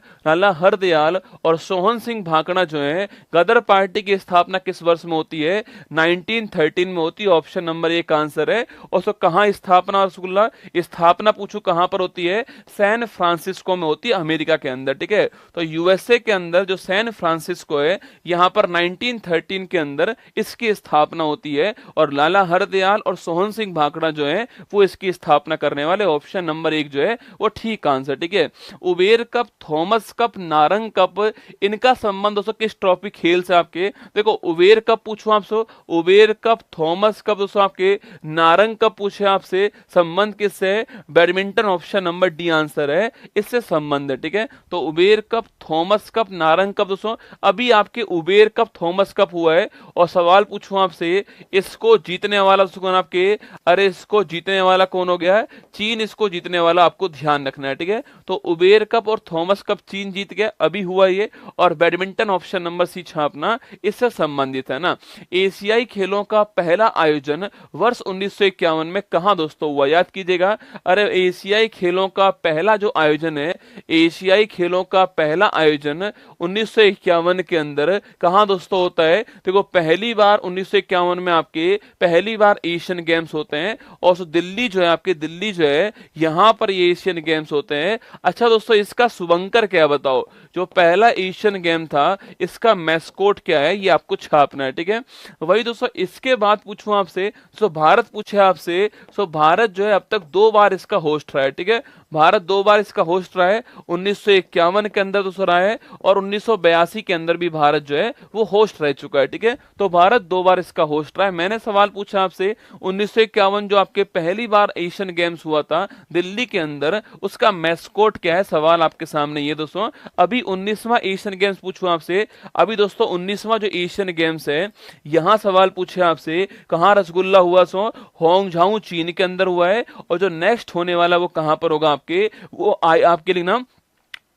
और सोहन सिंह भाकड़ा जो है गदर पार्टी की स्थापना किस वर्ष में होती है, 1913 में होती है। ऑप्शन नंबर 1 आंसर है। और सो कहां स्थापना, रसगुल्ला स्थापना पूछू कहां पर होती है, सैन फ्रांसिस्को में होती है, अमेरिका के अंदर। ठीक है, तो यूएसए के अंदर जो सैन फ्रांसिस्को है, यहां पर 1913 के अंदर इसकी स्थापना होती है। और लाला हरदयाल और सोहन सिंह भाकड़ा जो है वो इसकी स्थापना करने वाले। ऑप्शन नंबर 1 जो है वो ठीक आंसर। ठीक है, Uber cup, Thomas cup, Narang cup, इनका संबंध दोस्तों किस ट्रॉफी खेल से आपके, देखो उबेर कप पूछो आपसे, उबेर कप, थॉमस कप दोस्तों आपके, नारंग कप पूछे आपसे, संबंध किससे, badminton. Option number D answer है, इससे संबंध है। ठीक है, तो Uber cup, Thomas cup, Narang cup दोस्तों, अभी आपके उबेर कप, थॉमस कप हुआ है। और सवाल पूछूं आपसे, इसको जीतने वाला कौन आपके, अरे इसको जीतने वाला कौन हो गया है, चीन इसको जीतने वाला, आपको ध्यान रखना है। ठीक है, तो उबेर कप और थॉमस कप चीन जीत गया, अभी हुआ ये। और बैडमिंटन ऑप्शन नंबर सी छापना इससे संबंधित है ना। एशियाई खेलों का पहला आयोजन वर्ष 1951 में कहां दोस्तों हुआ, याद कीजिएगा। अरे एशियाई खेलों का पहला जो आयोजन है, एशियाई खेलों का पहला आयोजन 1951 के अंदर कहां दोस्तों होता है। देखो, पहली बार 1951 में आपके पहली बार एशियन गेम्स होते हैं। और सो दिल्ली जो है आपके, दिल्ली जो है यहां पर ये एशियन गेम्स होते हैं। अच्छा दोस्तों, इसका शुभंकर क्या बताओ, जो पहला एशियन गेम था इसका मैस्कोट क्या है, ये आपको छापना है। ठीक है, वही दोस्तों इसके बाद पूछूं आपसे, सो भारत पूछे आपसे, सो भारत जो है अब तक 2 बार इसका होस्ट रहा है। ठीक है, भारत 2 बार इसका होस्ट रहा है, 1951 के अंदर दोस्तों रहा है और 1982 के अंदर भी भारत जो है वो होस्ट रह चुका है। ठीक है, तो भारत 2 बार इसका होस्ट रहा है। मैंने सवाल पूछा आपसे, 1951 जो आपके पहली बार एशियन गेम्स हुआ था दिल्ली के अंदर, उसका मैस्कोट क्या है, सवाल आपके सामने ये दोस्तों। अभी 19वां एशियन गेम्स पूछूं आपसे, अभी दोस्तों 19वां जो एशियन गेम्स है, यहां सवाल पूछे आपसे कहां रसगुल्ला हुआ, सो होंगझाऊ चीन के अंदर हुआ है। और जो नेक्स्ट होने वाला वो कहां पर होगा आपके, वो आपके लिए ना,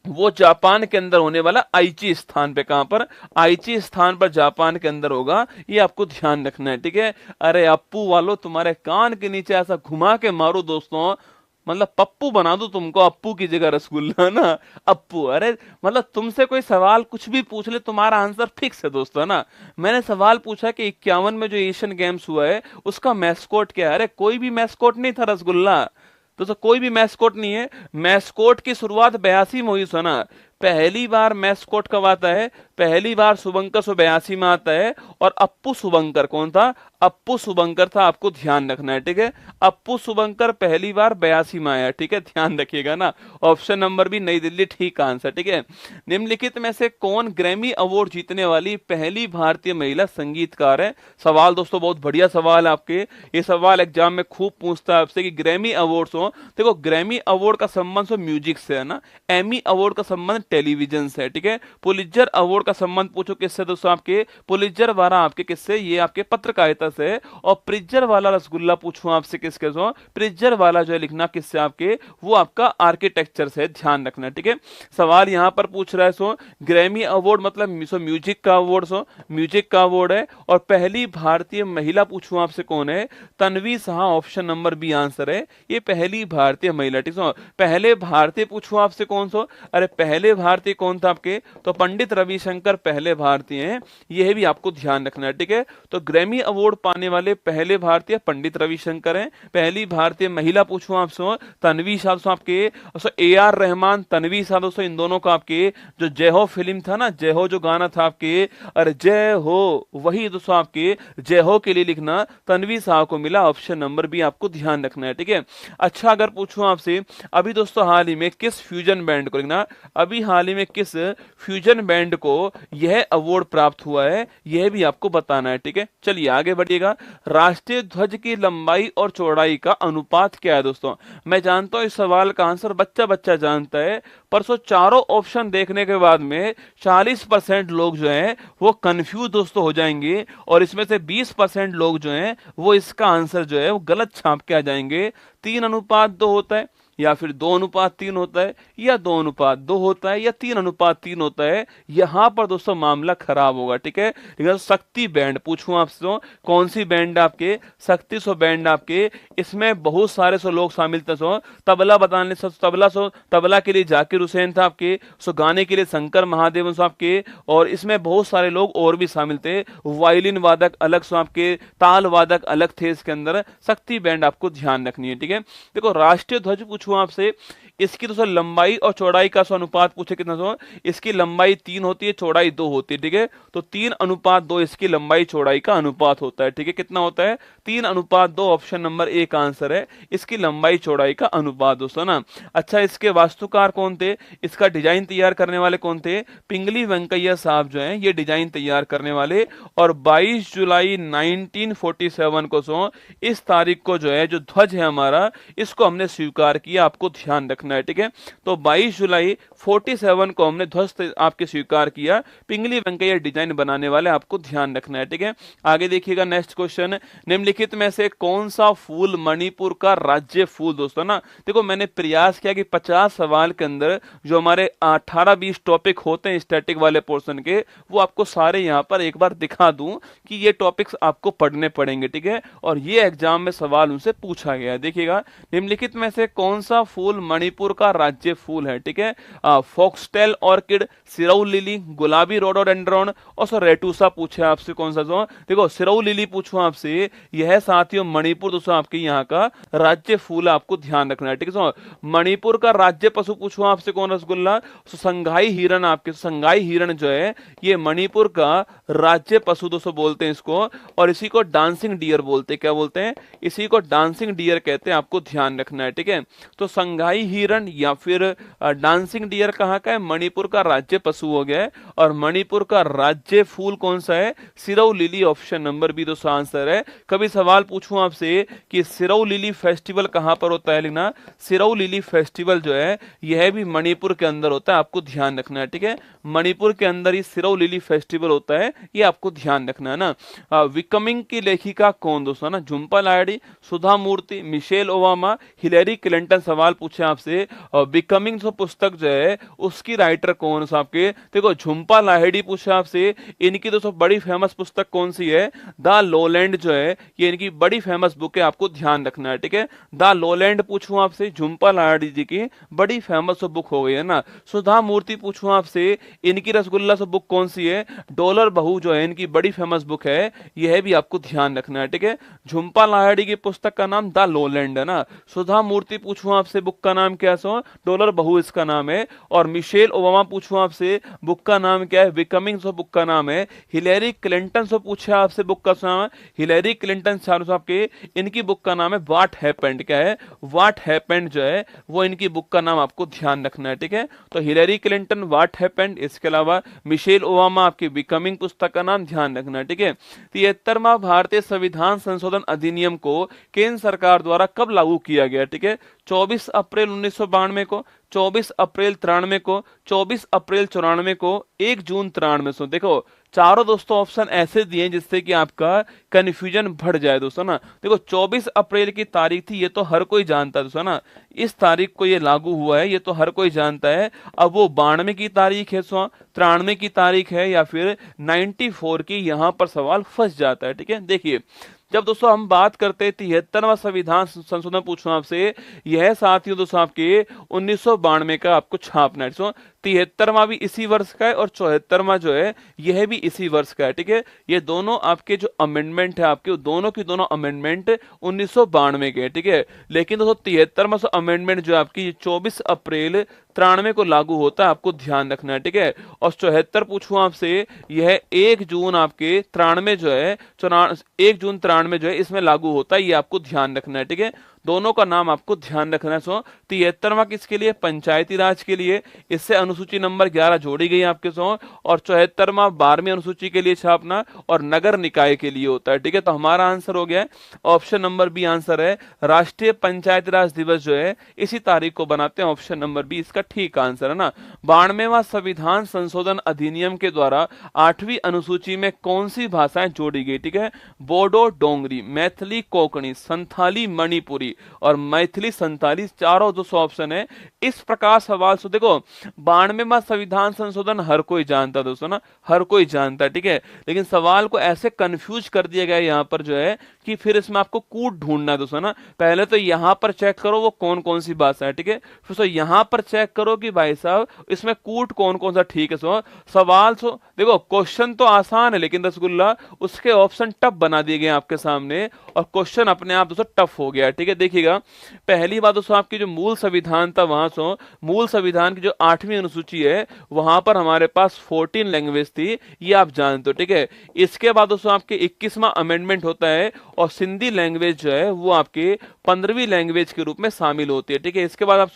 वो जापान के अंदर होने वाला आइची स्थान पे, कहां पर, आइची स्थान पर जापान के अंदर होगा, ये आपको ध्यान रखना है। ठीक है, अरे अप्पू वालों, तुम्हारे कान के नीचे ऐसा घुमा के मारो दोस्तों, मतलब पप्पू बना दो तुमको, अप्पू की जगह रसगुल्ला ना, अप्पू। अरे मतलब तुमसे कोई सवाल कुछ भी पूछ ले, तुम्हारा आंसर फिक्स है दोस्तों ना। मैंने सवाल पूछा कि 51 में जो एशियन गेम्स हुआ है उसका मैस्कोट क्या है, अरे कोई भी मैस्कोट नहीं था रसगुल्ला दोस्तों, कोई भी मैस्कोट नहीं है। मैस्कोट की शुरुआत 82 में हुई सुना, पहली बार मैस्कोट कब आता है, पहली बार शुभंकर 1982 में आता है। और अप्पू शुभंकर कौन था, अप्पू शुभंकर था, आपको ध्यान रखना है। ठीक है, अप्पू शुभंकर पहली बार 82 में आया। ठीक है, ध्यान रखिएगा ना। ऑप्शन नंबर बी नई दिल्ली ठीक आंसर। ठीक है, निम्नलिखित में से कौन ग्रैमी अवार्ड जीतने वाली पहली भारतीय महिला संगीतकार है। सवाल दोस्तों बहुत बढ़िया सवाल है आपके, ये सवाल एग्जाम में खूब पूछता है आपसे कि ग्रैमी अवार्ड्स हो। देखो, ग्रैमी अवार्ड का संबंध तो म्यूजिक से है ना, एमी अवार्ड का संबंध टेलीविजन से है। ठीक है, पुलित्जर अवार्ड का संबंध पूछो किससे दोस्तों, आपके पुलित्जर वाला आपके किससे, ये आपके पत्रकारिता से। और प्रिज्जर वाला रसगुल्ला पूछूं आपसे किसके से, प्रिज्जर वाला जो है लिखना किससे आपके, वो आपका आर्किटेक्चर से, ध्यान रखना। ठीक है, सवाल यहां पर पूछ रहा है सो ग्रैमी अवार्ड मतलब म्यूजिक का अवार्ड, सो म्यूजिक का अवार्ड है। और पहली भारतीय महिला पूछूं आपसे कौन है, Tanvi Shah. Option number B answer है, ये पहली भारतीय महिला। ठीक है, पहले भारतीय पूछूं आपसे कौन सो, अरे पहले भारतीय कौन था आपके, तो पंडित रविशंकर रविशंकर पहले भारतीय हैं, यह भी आपको ध्यान रखना है, ठीक है। तो ग्रैमी अवार्ड पाने वाले पहले भारतीय पंडित रविशंकर हैं। पहली भारतीय महिला पूछूं आपसे तन्वी शाह दोस्तों आपके, AR रहमान, तन्वी शाह दोस्तों, इन दोनों का आपके जो जय हो फिल्म था ना, जय हो जो गाना था आपके, अरे जय हो, वही दोस्तों आपके जय हो के लिए लिखना तन्वी शाह को मिला। ऑप्शन नंबर बी आपको ध्यान रखना है, ठीक है। अच्छा, अगर पूछूं आपसे अभी दोस्तों हाल ही में किस फ्यूजन बैंड को, लिखना अभी हाल ही में किस फ्यूजन बैंड को यह अवार्ड प्राप्त हुआ है, यह भी आपको बताना है, ठीक है। चलिए आगे बढ़िएगा। राष्ट्रीय ध्वज की लंबाई और चौड़ाई का अनुपात क्या है दोस्तों? मैं जानता हूं इस सवाल का आंसर बच्चा बच्चा जानता है, पर चारों ऑप्शन देखने के बाद में 40% लोग जो हैं वो कंफ्यूज दोस्तों हो जाएंगे, और इसमें से 20% लोग जो हैं वो इसका आंसर जो है वो गलत छाप के आ जाएंगे। 3:2 होता है, या फिर 2:3 होता है, या 2:2 होता है, या 3:3 होता है। यहां पर दोस्तों मामला खराब होगा, ठीक है। लेकिन शक्ति बैंड पूछूं आपसे, कौन सी बैंड आपके? शक्ति बैंड आपके, इसमें बहुत सारे लोग शामिल थे। तबला बताने तबला के लिए जाकिर हुसैन था आपके, गाने के लिए शंकर महादेवन आपके, और इसमें बहुत सारे लोग और भी शामिल थे। वायलिन वादक अलग आपके, ताल वादक अलग थे इसके अंदर। शक्ति बैंड आपको ध्यान रखनी है, ठीक है। देखो राष्ट्रीय ध्वज पूछूं आपसे, इसकी दोस्तों लंबाई और चौड़ाई का अनुपात पूछे कितना? इसकी लंबाई 3 होती है, चौड़ाई 2 होती है, ठीक है। तो 3:2 इसकी लंबाई चौड़ाई का अनुपात होता है, ठीक है। कितना होता है? 3:2। ऑप्शन नंबर ए का आंसर है इसकी लंबाई चौड़ाई का अनुपात दोस्तों ना। अच्छा, इसके वास्तुकार कौन थे? इसका डिजाइन तैयार करने वाले कौन थे? पिंगली वेंकैया साहब जो हैं ये डिजाइन तैयार करने वाले। और 22 जुलाई 1947 को इस तारीख को जो है जो ध्वज है हमारा, इसको हमने स्वीकार किया, आपको ध्यान रखना है, ठीक है। तो 22 जुलाई 47 को हमने ध्वज आपके स्वीकार किया, पिंगली वेंकैया डिजाइन बनाने वाले, आपको ध्यान रखना है, ठीक है। आगे देखिएगा नेक्स्ट क्वेश्चन, निम्नलिखित में से कौन सा फूल मणिपुर का राज्य फूल? दोस्तों ना देखो, मैंने प्रयास किया कि 50 सवाल के अंदर जो हमारे 18-20 टॉपिक होते हैं स्टैटिक वाले पोर्शन के, वो आपको सारे यहां पर एक बार दिखा दूं कि ये टॉपिक्स आपको पढ़ने पड़ेंगे, ठीक है। और ये एग्जाम में सवाल उनसे पूछा गया है। देखिएगा, निम्नलिखित में से कौन सा फूल मणिपुर का राज्य फूल है, ठीक है। फॉक्सटेल ऑर्किड, सिरौ लिली, गुलाबी रोडोडेंड्रॉन, और रेटूसा पूछे आपसे कौन सा? देखो सिरौ लिली पूछूं आपसे, यह साथियों मणिपुर दोस्तों आपके यहाँ का राज्य फूल, आपको ध्यान रखना है, ठीक है। मणिपुर का राज्य पशु पूछूं आपसे कौन? रसगुल्ला। संगाई हिरण आपके, संगाई हिरण जो है ये मणिपुर का राज्य पशु दोस्तों बोलते हैं इसको, और इसी को डांसिंग डियर बोलते हैं। क्या बोलते हैं? इसी को डांसिंग डियर कहते हैं, आपको ध्यान रखना है, ठीक है। तो संगाई हिरण या फिर डांसिंग डियर कहाँ का है? मणिपुर का राज्य पशु हो गया है। और मणिपुर का राज्य फूल कौन सा है? Siroi lily. Option number B दोस्तों आंसर है। कभी सवाल पूछूं आपसे कि सिरौ लिली फेस्टिवल कहां पर होता है, लिखना सिरौ लिली फेस्टिवल जो है यह भी मणिपुर के अंदर होता है, आपको ध्यान रखना है, ठीक है। मणिपुर के अंदर ही सिरौ लिली फेस्टिवल होता है, ये आपको ध्यान रखना है ना। विकमिंग की लेखिका कौन दोस्तों? ना झुंपा लाहिड़ी, सुधा मूर्ति, मिशेल ओबामा, हिलेरी क्लिंटन। सवाल पूछे आपसे, बिकमिंग पुस्तक जो है उसकी राइटर कौन सा आपके? देखो झुंपा लाहिड़ी पूछे आपसे, इनकी दोस्तों बड़ी फेमस पुस्तक कौन सी है? द लोलैंड जो है ये इनकी बड़ी फेमस बुक है, आपको ध्यान रखना है, ठीक है। द लोलैंड पूछूं आपसे, झुंपा लाहिड़ी जी की बड़ी फेमस बुक हो गई है ना। सुधा मूर्ति पूछूं आपसे, इनकी रसगुल्ला बुक कौन सी है? डॉलर बहू जो है इनकी बड़ी फेमस बुक है, यह भी आपको ध्यान रखना है, ठीक है। झुंपा लाहिड़ी की पुस्तक का नाम द लोलैंड है ना। सुधा मूर्ति पूछूं आपसे, बुक का नाम क्या है? डॉलर बहू इसका नाम है। और मिशेल ओबामा पूछूं आपसे, बुक का नाम क्या है? बिकमिंग बुक का नाम है। हिलेरी क्लिंटन से पूछे आपसे, बुक का नाम हिलेरी क्लिंटन साहब के, इनकी बुक का नाम है व्हाट हैपेंड। क्या है? व्हाट हैपेंड जो है वो इनकी बुक का नाम, आपको ध्यान रखना है, ठीक है। तो हिलेरी क्लिंटन व्हाट हैपेंड, इसके अलावा मिशेल ओबामा आपकी बिकमिंग पुस्तक का नाम ध्यान रखना है, ठीक है। 73वां भारतीय संविधान संशोधन अधिनियम को केंद्र सरकार द्वारा कब लागू किया गया, ठीक है? 24 अप्रैल 1992 को, 24 अप्रैल 93 को, 24 अप्रैल 94 को, 1 जून 93। देखो चारों दोस्तों ऑप्शन ऐसे दिए जिससे कि आपका कंफ्यूजन बढ़ जाए दोस्तों ना। देखो 24 अप्रैल की तारीख थी, ये तो हर कोई जानता है दोस्तों ना, इस तारीख को ये लागू हुआ है, ये तो हर कोई जानता है। अब वो 92 की तारीख है, 93 की तारीख है, या फिर 94 की, यहां पर सवाल फंस जाता है, ठीक है। देखिए जब दोस्तों हम बात करते हैं 73वां संविधान संशोधन पूछूं आपसे, यह साथियों दोस्तों आपके 1992 का आपको छापना है। 73वां भी इसी वर्ष का है और 74वां जो है यह भी इसी वर्ष का है, ठीक है। ये दोनों आपके जो अमेंडमेंट है आपके दोनों की दोनों अमेंडमेंट 1992 के, ठीक है। लेकिन दोस्तों 73वां अमेंडमेंट जो आपकी 24 अप्रैल 93 को लागू होता है, आपको ध्यान रखना है, ठीक है। और 74 पूछूं आपसे, यह 1 जून आपके 93 जो है 1 जून 93 जो है इसमें लागू होता है, ये आपको ध्यान रखना है, ठीक है। दोनों का नाम आपको ध्यान रखना है। 73वां किसके लिए? पंचायती राज के लिए, इससे अनुसूची नंबर 11 जोड़ी गई आपके और 74वां 12वीं अनुसूची के लिए छापना और नगर निकाय के लिए होता है, ठीक है। तो हमारा आंसर हो गया है ऑप्शन नंबर बी आंसर है। राष्ट्रीय पंचायती राज दिवस जो है इसी तारीख को बनाते हैं, ऑप्शन नंबर बी इसका ठीक आंसर है ना। 92वां संविधान संशोधन अधिनियम के द्वारा 8वीं अनुसूची में कौन सी भाषाएं जोड़ी गई? ठीक है, बोडो डोंगरी, मैथिली कोंकणी, संथाली मणिपुरी और मैथिली संथाली, चारों जो ऑप्शन है। इस प्रकार सवाल से देखो 92वां संविधान संशोधन हर कोई जानता है दोस्तों ना, हर कोई जानता है, ठीक है। लेकिन सवाल को ऐसे कंफ्यूज कर दिया गया यहाँ पर जो है कि फिर इसमें आपको कूट ढूंढना है दोस्तों ना। पहले तो यहाँ पर चेक करो वो कौन कौन सी भाषा है, ठीक है। फिर यहाँ पर चेक करो कि भाई साहब इसमें कूट कौन कौन सा ठीक है। सवाल देखो क्वेश्चन तो आसान है लेकिन रसगुल्ला उसके ऑप्शन टफ बना दिए गए आपके सामने और क्वेश्चन अपने आप दोस्तों टफ हो गया, ठीक है। देखिएगा पहली बात दोस्तों आपकी जो मूल संविधान था वहां मूल संविधान की जो 8वीं अनुसूची है वहां पर हमारे पास 14 लैंग्वेज थी, ये आप जानते हो, ठीक है। इसके बाद दोस्तों आपके 21वां अमेंडमेंट होता है और सिंधी लैंग्वेज जो है वो आपके 15वीं लैंग्वेज के रूप में शामिल होती है, ठीक है। इसके बाद आप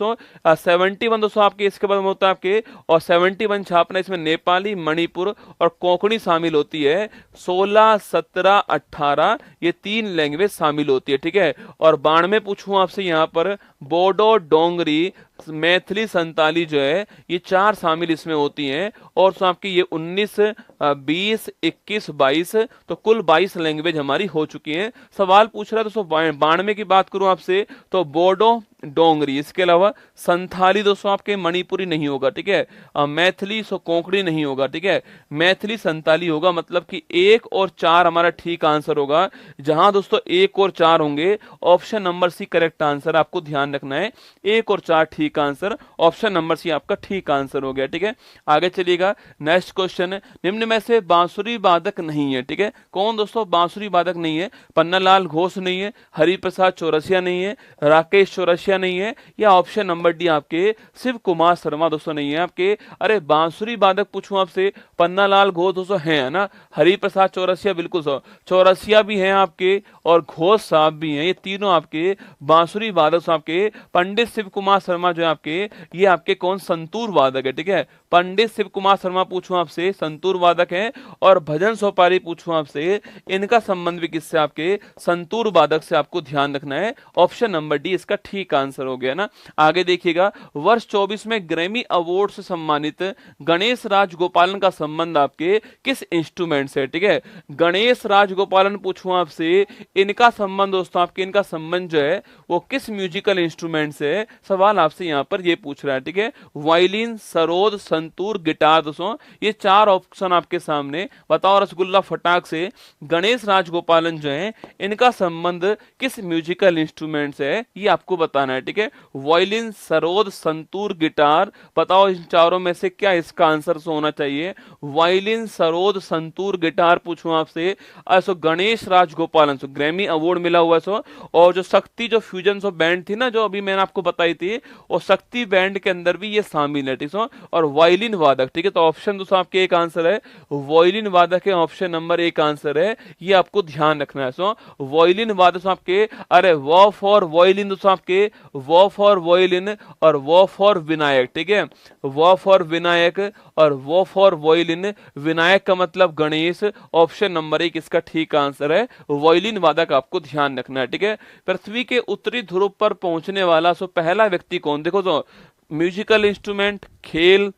71 दोस्तों आपके इसके बाद होता है आपके और 71 छापना, इसमें नेपाली, मणिपुर और कोंकणी शामिल होती है। 16, 17, 18 ये 3 लैंग्वेज शामिल होती है, ठीक है। और 92 पूछूं आपसे यहाँ पर बोडो डोंगरी मैथिली संताली जो है ये 4 शामिल इसमें होती हैं और आपकी ये 19, 20, 21, 22 तो कुल 22 लैंग्वेज हमारी हो चुकी हैं। सवाल पूछ रहा है दोस्तों 92 की बात करूं आपसे तो बोडो डोंगरी, इसके अलावा संथाली दोस्तों आपके मणिपुरी नहीं होगा, ठीक है। मैथिली कोंकणी नहीं होगा, ठीक है। मैथिली संताली होगा, मतलब कि 1 और 4 हमारा ठीक आंसर होगा। जहां दोस्तों 1 और 4 होंगे option number C correct answer, आपको ध्यान रखना है 1 और 4 ठीक आंसर, ऑप्शन नंबर सी आपका ठीक आंसर हो गया, ठीक है। आगे चलिएगा नेक्स्ट क्वेश्चन है, निम्न में से बांसुरी वादक नहीं है, ठीक है। कौन दोस्तों बांसुरी वादक नहीं है? पन्नालाल घोष नहीं है, हरिप्रसाद चौरसिया नहीं है, राकेश चौरसिया नहीं है, या ऑप्शन नंबर डी आपके शिव कुमार शर्मा दोस्तों नहीं है आपके। अरे बांसुरी वादक पूछूं आपसे, पन्नालाल घोष दोस्तों है ना, हरिप्रसाद चौरसिया बिल्कुल चौरसिया भी हैं आपके और घोष साहब भी हैं, ये तीनों आपके बांसुरी वादक आपके। पंडित शिव कुमार शर्मा जो है आपके ये आपके कौन संतूर वादक है, ठीक है। पंडित शिव कुमार शर्मा पूछूं आपसे संतूर वादक हैं और भजन सोपारी पूछूं आपसे इनका संबंध भी किससे? आपके संतूर वादक से, आपको ध्यान रखना है। ऑप्शन नंबर डी इसका ठीक आंसर हो गया ना। आगे देखिएगा वर्ष 24 में ग्रैमी अवार्ड से सम्मानित गणेश राजगोपालन का संबंध आपके किस इंस्ट्रूमेंट से? ठीक है, गणेश राजगोपालन पूछूं आपसे इनका संबंध दोस्तों आपके इनका संबंध जो है वो किस म्यूजिकल इंस्ट्रूमेंट से है? सवाल आपसे यहां पर ये पूछ रहा है, ठीक है। वायलिन, सरोद, संतूर, गिटार दोस्तों ये 4 ऑप्शन आपके सामने। बताओ रसगुल्ला फटाक से गणेश राजगोपालन जो है इनका संबंध किस म्यूजिकल इंस्ट्रूमेंट से है, ये आपको बताना है, ठीक है। वायलिन, सरोद, संतूर, गिटार, बताओ इन चारों में से क्या इसका आंसर होना चाहिए? वायलिन, सरोद, संतूर, गिटार पूछूं आपसे। ऐसो गणेश राजगोपालन ग्रैमी अवार्ड मिला हुआ है और जो शक्ति जो फ्यूजन बैंड थी ना जो अभी मैंने आपको बताई थी और शक्ति बैंड के अंदर भी ये शामिल है, ठीक है। और वायलिन वादक, ठीक है। तो ऑप्शन दोस्तों आपके एक आंसर है वायलिन वादक है, ऑप्शन नंबर 1 आंसर है, ये आपको ध्यान रखना है। वायलिन वादक आपके, अरे वो फॉर वायलिन दोस्तों आपके, वो फॉर वायलिन और वो फॉर विनायक, ठीक है। वो फॉर विनायक और वो फॉर वायलिन, विनायक का मतलब गणेश, ऑप्शन नंबर 1 इसका ठीक आंसर है वायलिन वादक, आपको ध्यान रखना है, ठीक है। पृथ्वी के उत्तरी ध्रुव पर पहुंचने वाला पहला व्यक्ति कौन? देखो तो म्यूजिकल इंस्ट्रूमेंट, खेल,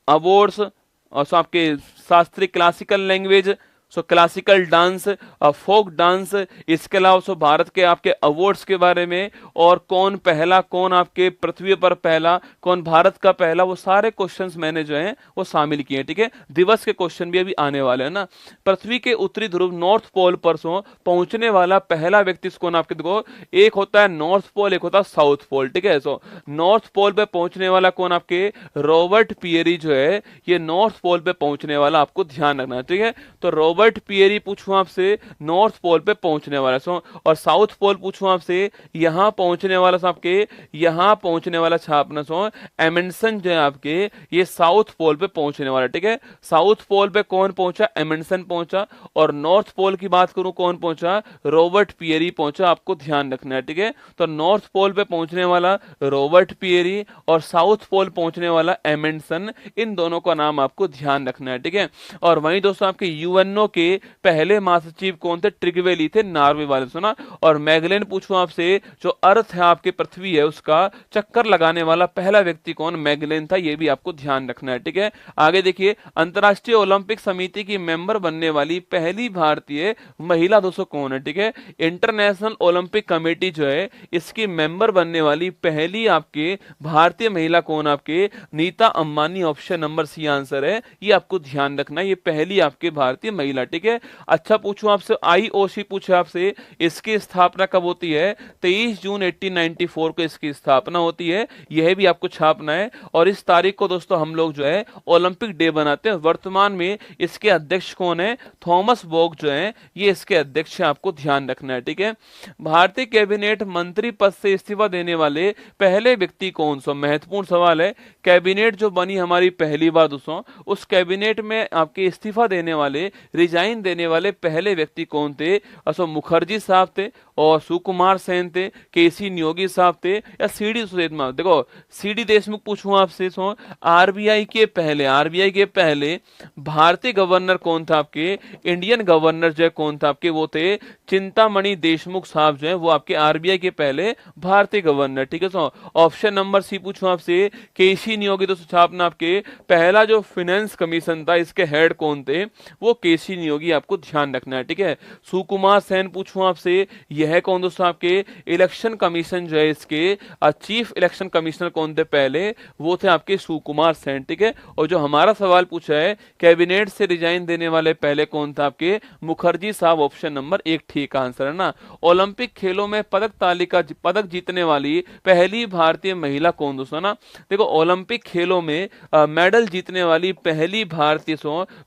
अवार्ड्स और आपके शास्त्रीय classical language, so classical dance, folk dance, इसके अलावा सो भारत के आपके अवार्ड्स के बारे में, और कौन पहला, कौन आपके पृथ्वी पर पहला, कौन भारत का पहला, वो सारे क्वेश्चंस मैंने जो हैं वो शामिल किए हैं। ठीक है, दिवस के क्वेश्चन भी अभी आने वाले हैं ना। पृथ्वी के उत्तरी ध्रुव नॉर्थ पोल पर सो पहुंचने वाला पहला व्यक्ति कौन आपके, देखो एक होता है नॉर्थ पोल, एक होता है साउथ पोल। ठीक है, सो नॉर्थ पोल पे पहुंचने वाला कौन आपके, रॉबर्ट पियरी जो है, ये नॉर्थ पोल पे पहुंचने वाला, आपको ध्यान रखना है। ठीक है, तो रॉबर्ट पियरी पूछूं आपसे, नॉर्थ पोल पे पहुंचने वाला। सो और साउथ पोल पूछूं आपसे, यहां पहुंचने वाला आपके, यहां पहुंचने वाला छापना सो एमंडसन जो है आपके, ये साउथ पोल पे पहुंचने वाला। ठीक है, साउथ पोल पे कौन पहुंचा, एमंडसन पहुंचा, और नॉर्थ पोल की बात करूं कौन पहुंचा, रॉबर्ट पियरी पहुंचा, आपको ध्यान रखना है। ठीक है, तो नॉर्थ पोल पे पहुंचने वाला रॉबर्ट पियरी और साउथ पोल पहुंचने वाला एमंडसन, इन दोनों का नाम आपको ध्यान रखना है। ठीक है, और वहीं दोस्तों आपके यूएनओ के पहले महासचिव कौन थे, ट्रिगवेली थे, नॉर्वे वाले, सुना। और मैगलेन पूछूं आपसे, जो अर्थ है आपके पृथ्वी है उसका चक्कर लगाने वाला पहला व्यक्ति कौन, मैगलेन था, ये भी आपको ध्यान रखना है। ठीक है, आगे देखिए, अंतरराष्ट्रीय ओलंपिक समिति की मेंबर बनने वाली पहली भारतीय महिला दोस्तों कौन है। ठीक है, इंटरनेशनल ओलंपिक कमेटी जो है इसकी मेंबर बनने वाली पहली आपके भारतीय महिला कौन आपके, Nita Ambani, option number C answer है, ये आपको ध्यान रखना है, ये पहली आपके भारतीय महिला। ठीक है, अच्छा पूछूं आपसे, आईओसी पूछे आपसे, इसकी स्थापना कब होती है, 23 जून 1894 को इसकी स्थापना होती है, यह भी आपको छापना है। और इस तारीख को दोस्तों हम लोग जो है ओलंपिक डे बनाते हैं। वर्तमान में इसके अध्यक्ष कौन है, थॉमस बॉक जो है, ये इसके अध्यक्ष है, आपको ध्यान रखना है। ठीक है, भारतीय कैबिनेट मंत्री पद से इस्तीफा देने वाले पहले व्यक्ति कौन, सो महत्वपूर्ण सवाल है। कैबिनेट जो बनी हमारी पहली बार दोस्तों, उस कैबिनेट में आपके इस्तीफा देने वाले, रिजाइन देने वाले पहले व्यक्ति कौन थे, असो मुखर्जी साहब थे, और सुकुमार सेन थे, केसी नियोगी साहब थे, या सीडी सुषमा। देखो सीडी देशमुख पूछूं आपसे, सो आरबीआई के पहले भारतीय गवर्नर कौन था आपके, इंडियन गवर्नर जो है कौन था आपके, वो थे चिंतामणि देशमुख साहब जो है, वो आपके आरबीआई के पहले भारतीय गवर्नर। ठीक है, सो ऑप्शन नंबर सी पूछूं आपसे, केसी नियोगी, तो छापना आपके पहला जो फाइनेंस कमीशन था इसके हेड कौन थे, वो केसी नियोगी, आपको ध्यान रखना है। ठीक है, सुकुमार सेन पूछूं आपसे, यह कौन दोस्तों आपके इलेक्शन कमीशन जो है इसके चीफ इलेक्शन कमिश्नर कौन थे पहले, वो थे आपके सुकुमार सेन। ठीक है, और जो हमारा सवाल पूछा है, कैबिनेट से रिजाइन देने वाले पहले कौन था आपके, मुखर्जी साहब, ऑप्शन नंबर 1 ठीक आंसर है ना। ओलंपिक खेलों में पदक जीतने वाली पहली भारतीय महिला कौन दोस्तों ना, देखो ओलंपिक खेलों में मेडल जीतने वाली पहली भारतीय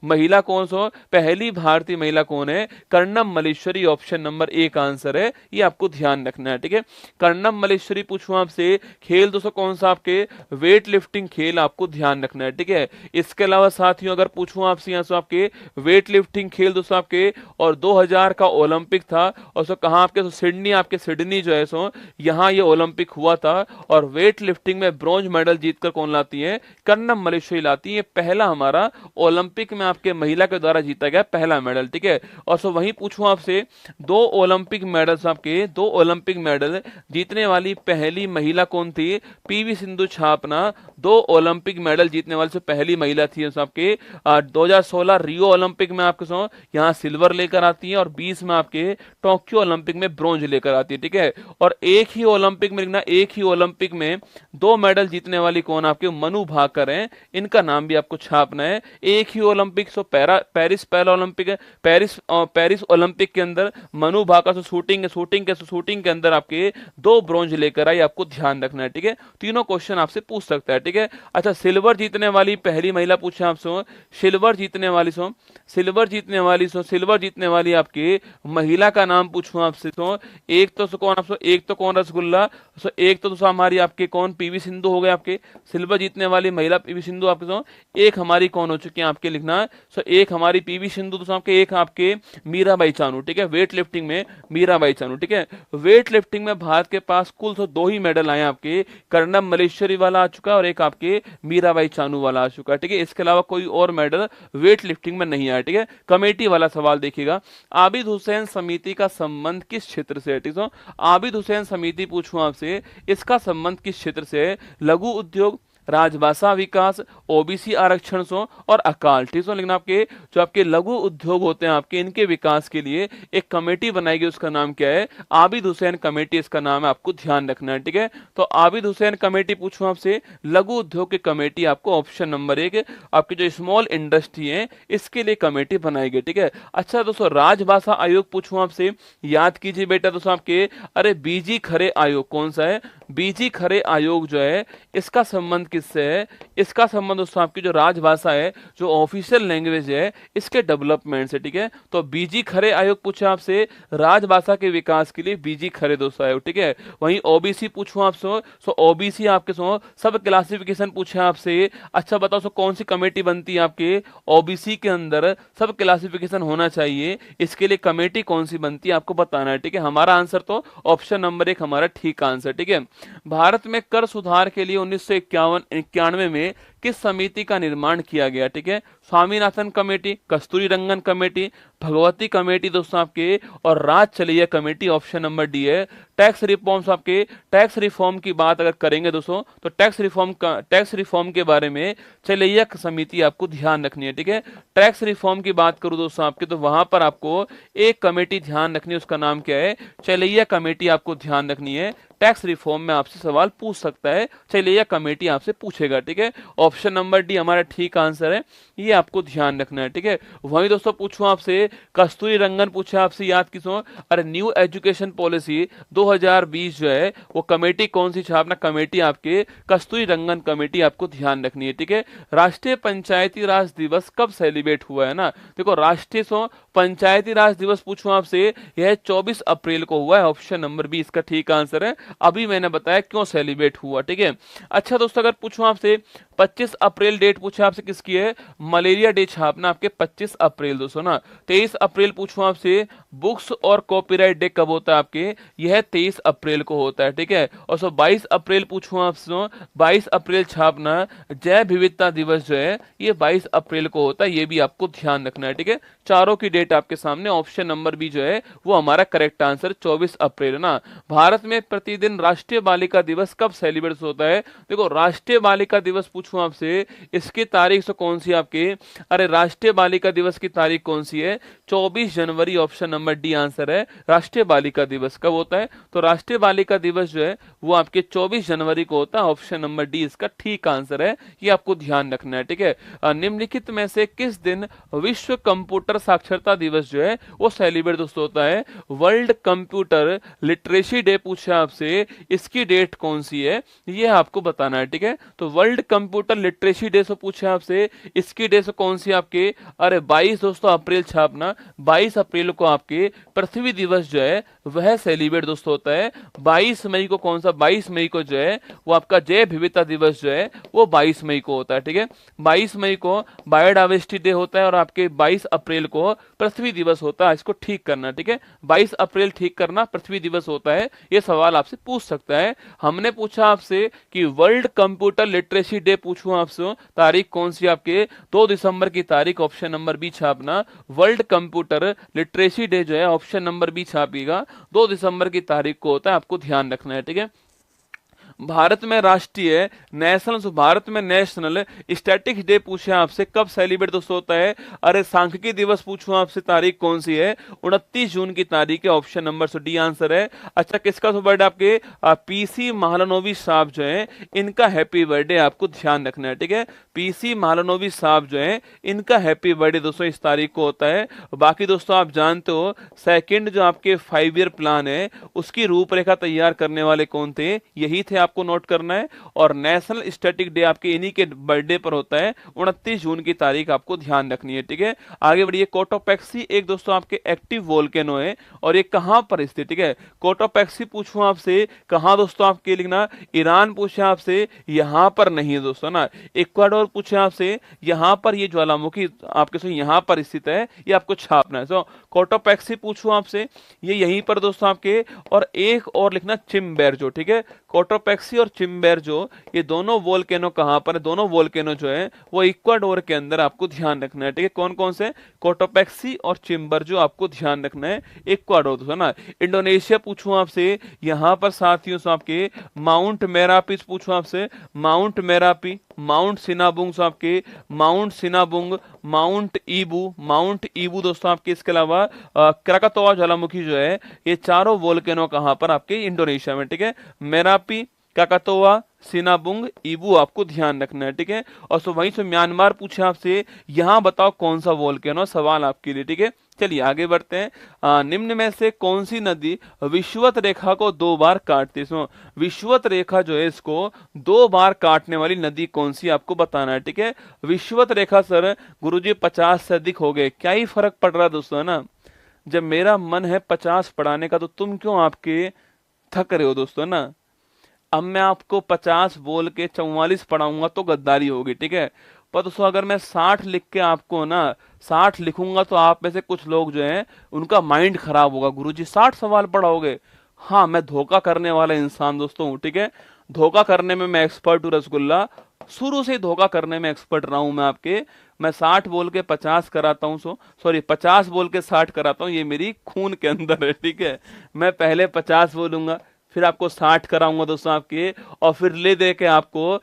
महिला कौन, पहली भारतीय महिला कौन है, Karnam Malleswari, option number 1 answer है, ये आपको ध्यान रखना है। ठीक है, कर्णम मल्लेश्वरी पूछूं आपसे, खेल दोस्तों कौन सा आपके, वेट लिफ्टिंग खेल, आपको ध्यान रखना है। ठीक है, इसके अलावा साथियों अगर पूछूं आपसे यहाँ से आपके वेट लिफ्टिंग खेल दोस्तों आपके, और 2000 का ओलंपिक था, और सो कहाँ आपके, सिडनी, आपके सिडनी जो है सो यहाँ ये ओलंपिक हुआ था, और वेट लिफ्टिंग में ब्रॉन्ज मेडल जीतकर कौन लाती है, कर्णम मल्लेश्वरी लाती है, पहला हमारा ओलंपिक में आपके महिला के द्वारा जीता गया पहला मेडल। ठीक है, और सो वहीं पूछूं आपसे, 2 ओलंपिक मेडल्स आपके, 2 ओलंपिक मेडल जीतने वाली पहली महिला कौन थी, पीवी सिंधु छापना, 2 ओलंपिक मेडल जीतने वाली से पहली महिला थी आपके 2016 रियो ओलंपिक में आपके यहाँ सिल्वर लेकर आती है, और 20 में आपके टोक्यो ओलंपिक में ब्रॉन्ज लेकर आती है। ठीक है, और एक ही ओलंपिक में लिखना, एक ही ओलंपिक में 2 मेडल जीतने वाली कौन आपके, मनु भाकर हैं, इनका नाम भी आपको छापना है। एक ही ओलंपिक, सो पेरिस पहला ओलंपिक है, पेरिस ओलंपिक के अंदर मनु भाकर शूटिंग के अंदर आपके 2 ब्रॉन्ज लेकर आई, आपको ध्यान रखना है। ठीक है, तीनों क्वेश्चन आपसे पूछ सकता है। ठीक है, अच्छा सिल्वर जीतने वाली पहली महिला पूछे आपसे, सिल्वर जीतने वाली आपकी महिला का नाम पूछूं आपसे, एक तो कौन रसगुल्ला, एक तो हमारी आपके कौन, पीवी सिंधु हो गए आपके सिल्वर जीतने वाली महिला, पीवी सिंधु आपके एक हमारी कौन हो चुकी है आपके लिखना, एक हमारी पीवी सिंधु, तो आपके एक आपके मीराबाई चानू। ठीक है, वेट लिफ्टिंग में मीराबाई चानू। ठीक है, वेट लिफ्टिंग में भारत के पास कुल 2 ही मेडल आए आपके, कर्णम मल्लेश्वरी वाला आ चुका है, और एक आपके मीराबाई चानू वाला आ चुका है। ठीक है, इसके अलावा कोई और मेडल वेट लिफ्टिंग में नहीं आया। ठीक है, कमेटी वाला सवाल देखिएगा, आबिद हुसैन समिति का संबंध किस क्षेत्र से है। ठीक है, आबिद हुसैन समिति पूछूं आपसे, इसका संबंध किस क्षेत्र से है, लघु उद्योग, राजभाषा विकास, ओबीसी आरक्षण सो और अकाल, ठीक है। लेकिन आपके जो आपके लघु उद्योग होते हैं आपके, इनके विकास के लिए एक कमेटी बनाई गई, उसका नाम क्या है? आबिद हुसैन कमेटी इसका नाम है, आपको ध्यान रखना है, ठीक है। तो आबिद हुसैन कमेटी पूछूं आपसे, लघु उद्योग की कमेटी, आपको ऑप्शन नंबर 1 आपकी जो स्मॉल इंडस्ट्री है इसके लिए कमेटी बनाई गई, ठीक है। अच्छा दोस्तों, राजभाषा आयोग पूछूं आपसे, याद कीजिए बेटा दोस्तों आपके, अरे बीजी खरे आयोग कौन सा है? बीजी खरे आयोग जो है इसका संबंध किससे है? इसका संबंध दोस्तों आपकी जो राजभाषा है, जो ऑफिशियल लैंग्वेज है, इसके डेवलपमेंट से, ठीक है। तो बीजी खरे आयोग पूछा आपसे, राजभाषा के विकास के लिए बीजी खरे दोस्तों आयोग, ठीक है। वहीं ओबीसी पूछूं आपसे, सो ओबीसी आपके सब क्लासिफिकेशन पूछे आपसे। अच्छा बताओ सो कौन सी कमेटी बनती है आपके ओबीसी के अंदर? सब क्लासिफिकेशन होना चाहिए, इसके लिए कमेटी कौन सी बनती है आपको बताना है, ठीक है। हमारा आंसर तो ऑप्शन नंबर 1 हमारा ठीक आंसर, ठीक है। भारत में कर सुधार के लिए 1991 में किस समिति का निर्माण किया गया, ठीक है? स्वामीनाथन कमेटी, कस्तूरी रंगन कमेटी, भगवती कमेटी दोस्तों आपके, और राज चलिया कमेटी, ऑप्शन नंबर डी है। टैक्स रिफॉर्म्स आपके, टैक्स रिफॉर्म की बात अगर करेंगे दोस्तों तो टैक्स रिफॉर्म के बारे में चलिया समिति आपको ध्यान रखनी है, ठीक है। टैक्स रिफॉर्म की बात करूं दोस्तों आपके, तो वहां पर आपको एक कमेटी ध्यान रखनी है, उसका नाम क्या है? चलिया कमेटी आपको ध्यान रखनी है। टैक्स रिफॉर्म में आपसे सवाल पूछ सकता है, चलिए कमेटी आपसे पूछेगा, ठीक है। ऑप्शन नंबर डी हमारा ठीक आंसर है, ये आपको ध्यान रखना है, ठीक है। वहीं दोस्तों पूछूं आपसे, कस्तूरी रंगन पूछा आपसे, याद किसो? अरे न्यू एजुकेशन पॉलिसी 2020 जो है वो कमेटी कौन सी छापना? कमेटी आपके कस्तूरी रंगन कमेटी आपको ध्यान रखनी है, ठीक है। राष्ट्रीय पंचायती राज दिवस कब सेलिब्रेट हुआ है ना? देखो राष्ट्रीय पंचायती राज दिवस पूछूं आपसे, यह 24 अप्रैल को हुआ है, ऑप्शन नंबर बी इसका ठीक आंसर है। अभी मैंने बताया क्यों सेलिब्रेट हुआ, ठीक है। अच्छा दोस्तों, अगर पूछूं आपसे 25 अप्रैल डेट पूछा आपसे किसकी है? मलेरिया डे छापना आपके 25 अप्रैल दोस्तों ना। 23 अप्रैल पूछूं आपसे, बुक्स और कॉपीराइट डे कब होता है आपके? यह 23 अप्रैल को होता है, ठीक है। और 22 अप्रैल पूछूं आपसे, 22 अप्रैल छापना जैव विविधता दिवस जो है ये 22 अप्रैल को होता है, ये भी आपको ध्यान रखना है, ठीक है। चारों की डेट आपके सामने, ऑप्शन नंबर बी जो है वो हमारा करेक्ट आंसर 24 अप्रैल ना। भारत में प्रतिदिन राष्ट्रीय बालिका दिवस कब सेलिब्रेट होता है? देखो राष्ट्रीय बालिका दिवस पूछूं आपसे, इसकी तारीख से कौन सी आपके? अरे राष्ट्रीय बालिका दिवस की तारीख कौन सी है? 24 जनवरी, ऑप्शन नंबर डी आंसर है। राष्ट्रीय बालिका दिवस कब होता है? तो राष्ट्रीय बालिका दिवस जो है वो आपके 24 जनवरी को होता है, ऑप्शन नंबर डी इसका ठीक आंसर है, ये आपको ध्यान रखना है, ठीक है। निम्नलिखित में से किस दिन विश्व कंप्यूटर साक्षरता दिवस जो है वो सेलिब्रेट दोस्तों होता है? वर्ल्ड कंप्यूटर लिटरेसी डे पूछा आपसे, इसकी डेट कौन सी है ये आपको बताना है, ठीक है। तो वर्ल्ड कंप्यूटर लिटरेसी डे से पूछा आपसे, इसकी डे से कौन सी आपके? अरे 22 दोस्तों अप्रैल छापना, 22 अप्रैल को आपके पृथ्वी दिवस जो है वह सेलिब्रेट दोस्तों होता है। 22 मई को कौन सा? 22 मई को जो है वो आपका जैव विविधता दिवस जो है वो 22 मई को होता है, ठीक है। 22 मई को बायोडाइवर्सिटी डे होता है और आपके 22 अप्रैल को पृथ्वी दिवस होता है, इसको ठीक करना, ठीक है। 22 अप्रैल ठीक करना, पृथ्वी दिवस होता है, ये सवाल आपसे पूछ सकता है। हमने पूछा आपसे कि वर्ल्ड कंप्यूटर लिटरेसी डे पूछूं आपसे, तारीख कौन सी आपके? 2 दिसंबर की तारीख, ऑप्शन नंबर बी छापना। वर्ल्ड कंप्यूटर लिटरेसी डे जो है ऑप्शन नंबर बी छापिएगा, 2 दिसंबर की तारीख को होता है, आपको ध्यान रखना है, ठीक है। भारत में नेशनल स्टैटिक्स डे पूछे आपसे, कब सेलिब्रेट दोस्तों होता है? अरे सांख्यिकी दिवस पूछूं आपसे, तारीख कौन सी है? 29 जून की तारीख है, ऑप्शन नंबर से डी आंसर है। अच्छा किसका बर्थडे आपके? पीसी महालनोबिस साहब जो है इनका हैप्पी बर्थडे आपको ध्यान रखना है, ठीक है। पीसी महालनोबिस साहब जो है इनका हैप्पी बर्थडे दोस्तों इस तारीख को होता है। बाकी दोस्तों आप जानते हो सेकंड जो आपके 5 ईयर प्लान है उसकी रूपरेखा तैयार करने वाले कौन थे? यही थे, आपको नोट करना है। और नेशनल स्टैटिक डे आपके इन्हीं के बर्थडे पर होता है, 29 जून की तारीख आपको ध्यान रखनी है, ठीक है। आगे बढ़िए, कोटोपैक्सी एक दोस्तों आपके एक्टिव वोल्केनो है और ये कहां पर स्थित, ठीक है। कोटोपैक्सी पूछूं आपसे, कहां दोस्तों आपके लिखना? ईरान पूछे आपसे, यहां पर नहीं है दोस्तों ना। इक्वाडोर पूछे आपसे, यहां पर ये ज्वालामुखी आपके से यहां पर स्थित है, ये आपको छापना है। कोटोपैक्सी पूछूं आपसे, ये यहीं पर दोस्तों आपके, और एक और लिखना चिम्बेरजो, ठीक है। कोटोपैक्सी कोटोपैक्सी और चिम्बेरजो, ये दोनों वोल्केनो कहां पर है? दोनों वोल्केनो जो है वो इक्वाडोर के अंदर आपको ध्यान रखना है, ठीक है। कौन कौन से? कोटोपैक्सी और चिम्बेरजो आपको ध्यान रखना है, इक्वाडोर, है ना। इंडोनेशिया पूछूं आपसे, यहां पर साथियों से आपके माउंट मेरापी पूछूं आपसे, माउंट मेरापी, माउंट सिनाबुंग से आपके माउंट सिनाबुंग, माउंट ईबू दोस्तों आपके। इसके अलावा क्राकातोआ ज्वालामुखी जो है, ये चारों वोल्केनो कहां पर? आपके इंडोनेशिया में, ठीक है। मेरापी, क्राकातोआ, सिनाबुंग, ईबू आपको ध्यान रखना है, ठीक है। और सो वहीं से म्यांमार पूछे आपसे, यहां बताओ कौन सा वोल्केनो, सवाल आपके लिए, ठीक है। चलिए आगे बढ़ते हैं। निम्न में से कौन सी नदी विषुवत रेखा को 2 बार काटती है? विषुवत रेखा जो है इसको 2 बार काटने वाली नदी कौन सी, आपको बताना है, ठीक है। विषुवत रेखा सर गुरुजी 50 से अधिक हो गए, क्या ही फर्क पड़ रहा है दोस्तों, है ना। जब मेरा मन है 50 पढ़ाने का, तो तुम क्यों आपके थक रहे हो दोस्तों, है ना। अब मैं आपको 50 बोल के 44 पढ़ाऊंगा तो गद्दारी होगी, ठीक है। पर दोस्तों अगर मैं 60 लिख के आपको ना 60 लिखूंगा, तो आप में से कुछ लोग जो हैं उनका माइंड खराब होगा, गुरुजी 60 सवाल पढ़ाओगे। हाँ, मैं धोखा करने वाला इंसान दोस्तों हूँ, ठीक है। धोखा करने में मैं एक्सपर्ट हूँ रसगुल्ला, शुरू से धोखा करने में एक्सपर्ट रहा हूं मैं आपके। मैं 60 बोल के 50 कराता हूँ, सॉरी 50 बोल के 60 कराता हूँ, ये मेरी खून के अंदर है, ठीक है। मैं पहले 50 बोलूंगा, फिर आपको 60 कराऊंगा दोस्तों आपके, और फिर ले दे के आपको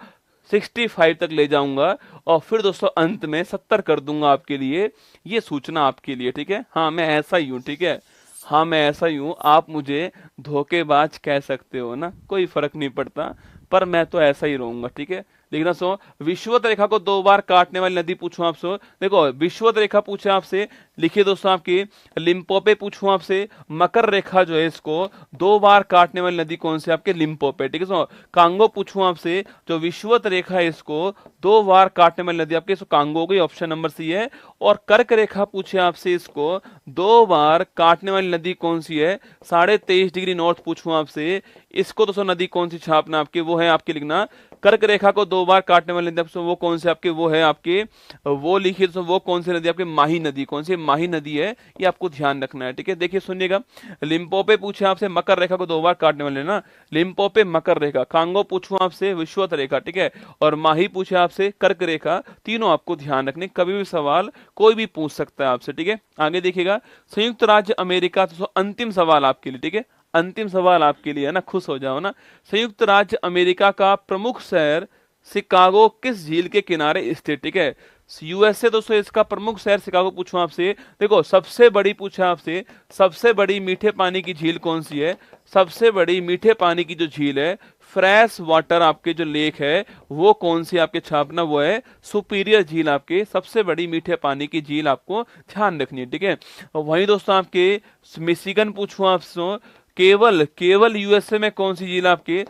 65 तक ले जाऊंगा, और फिर दोस्तों अंत में 70 कर दूंगा आपके लिए। ये सूचना आपके लिए, ठीक है। हाँ, मैं ऐसा ही हूँ, ठीक है। हाँ, मैं ऐसा ही हूँ। आप मुझे धोखेबाज कह सकते हो ना, कोई फर्क नहीं पड़ता, पर मैं तो ऐसा ही रहूंगा, ठीक है। देखना सो, विषुवत रेखा को 2 बार काटने वाली नदी पूछूं आपसे, देखो विषुवत रेखा पूछे आपसे, लिखिए दोस्तों आपकी लिम्पोपे पूछूं आपसे। मकर रेखा जो है इसको 2 बार काटने वाली नदी कौन सी? आपके लिम्पोपे, ठीक है। सो कांगो पूछूं आपसे, जो विषुवत रेखा है इसको 2 बार काटने वाली नदी आपके, सो कांगो हो गई, ऑप्शन नंबर सी है। और कर्क रेखा पूछे आपसे, इसको 2 बार काटने वाली नदी कौन सी है? 23.5 डिग्री नॉर्थ पूछूं आपसे, इसको दोस्तों नदी कौन सी छापना आपके, वो है आपके लिखना कर्क रेखा को 2 बार काटने वाली नदी, वो कौन से आपके, वो है आपके, वो लिखिए दोस्तों, वो कौन सी नदी आपके? माही नदी, कौन सी? माही नदी है, ये आपको ध्यान रखना है, ठीक है। देखिए सुनिएगा, लिम्पोपे पूछे आपसे, मकर रेखा को 2 बार काटने वाले ना, लिम्पोपे मकर रेखा, कांगो पूछूं आपसे विषुवत रेखा, ठीक है, और माही पूछे आपसे कर्क रेखा, तीनों आपको ध्यान रखने, कभी भी सवाल कोई भी पूछ सकता है आपसे, ठीक है। आगे देखिएगा, संयुक्त राज्य अमेरिका, तो अंतिम सवाल आपके लिए, ठीक है, अंतिम सवाल आपके लिए, है ना, खुश हो जाओ ना। संयुक्त राज्य अमेरिका का प्रमुख शहर शिकागो किस झील के किनारे स्थित, ठीक है। यूएसए दोस्तों इसका प्रमुख शहर शिकागो पूछूं आपसे, देखो सबसे बड़ी पूछा आपसे, सबसे बड़ी मीठे पानी की झील कौन सी है? सबसे बड़ी मीठे पानी की जो झील है, फ्रेश वाटर आपके जो लेक है, वो कौन सी आपके छापना, वो है सुपीरियर झील, आपके सबसे बड़ी मीठे पानी की झील आपको ध्यान रखनी है, ठीक है। वहीं दोस्तों आपके मिशिगन पूछूं आपसे, केवल यूएसए में कौन सी झील आपके,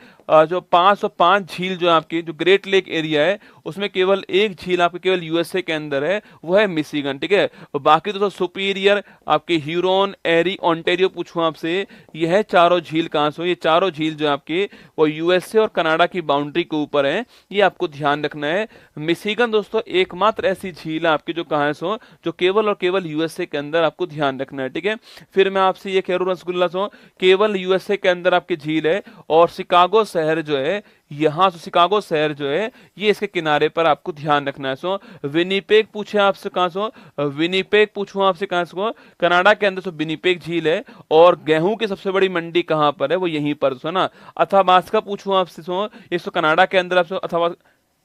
जो 505 झील जो आपकी जो ग्रेट लेक एरिया है, उसमें केवल एक झील आपके केवल यूएसए के अंदर है, वो है मिशिगन, ठीक है। बाकी तो सुपीरियर आपके ह्यूरोन, एरी, ओंटारियो पूछूं आपसे, यह चारों झील कहां से? ये चारों झील जो आपके वो यूएसए और कनाडा की बाउंड्री के ऊपर है, ये आपको ध्यान रखना है। मिशिगन दोस्तों एकमात्र ऐसी झील है आपकी जो कहां से, जो केवल और केवल यूएसए के अंदर आपको ध्यान रखना है, ठीक है। फिर मैं आपसे ये कह रहा हूं रसगुल्ला सो, केवल यूएसए के अंदर आपकी झील है, और शिकागो शहर जो है, यहां से शिकागो शहर जो है ये इसके किनारे पर आपको ध्यान रखना है। सो विनिपेग पूछे आपसे कहां से? विनिपेग पूछूं आपसे कहां से? कनाडा के अंदर सो विनिपेग झील है, और गेहूं की सबसे बड़ी मंडी कहां पर है? वो यहीं पर सो ना। अथाबास्का पूछूं आपसे सो, ये सो कनाडा के अंदर आपसे अथवा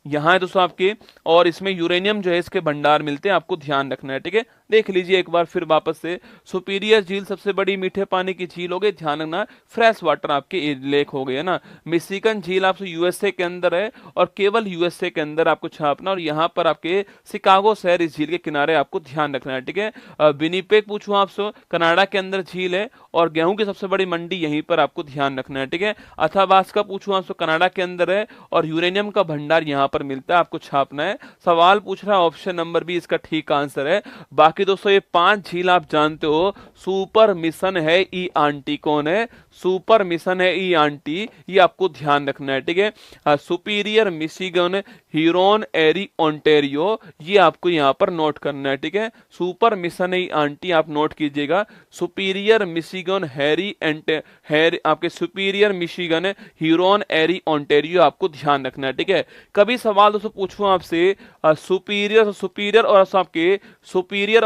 यहाँ है दोस्तों आपके, और इसमें यूरेनियम जो है इसके भंडार मिलते हैं, आपको ध्यान रखना है, ठीक है। देख लीजिए एक बार फिर वापस से, सुपीरियर झील सबसे बड़ी मीठे पानी की झील हो गई, ध्यान रखना, फ्रेश वाटर आपके लेक हो गए, है ना। मिशिगन झील आपसे यूएसए के अंदर है, और केवल यूएसए के अंदर आपको छापना, और यहाँ पर आपके शिकागो शहर इस झील के किनारे आपको ध्यान रखना है, ठीक है। विनिपेग पूछूं आपसे, कनाडा के अंदर झील है, और गेहूं की सबसे बड़ी मंडी यहीं पर आपको ध्यान रखना है, ठीक है। अथाबास्का पूछूं आपसे, कनाडा के अंदर है, और यूरेनियम का भंडार यहाँ पर मिलता है, आपको छापना है। सवाल पूछ रहा है ऑप्शन नंबर बी इसका ठीक आंसर है। बाकी दोस्तों ये 5 झील आप जानते हो, सुपर मिशन है ई आंटी, कौन है? सुपर मिशन है ई आंटी, ये आपको ध्यान रखना है, ठीक है। सुपीरियर, मिशिगन, ह्यूरोन एरी ओंटेरियो, ये आपको यहाँ पर नोट करना है, ठीक है। सुपर मिशन आंटी आप नोट कीजिएगा, सुपीरियर मिशिगन हैरी आपके सुपीरियर मिशिगन ह्यूरोन एरी ओंटेरियो आपको ध्यान रखना है, ठीक है। कभी सवाल दोस्तों पूछूं आपसे सुपीरियर और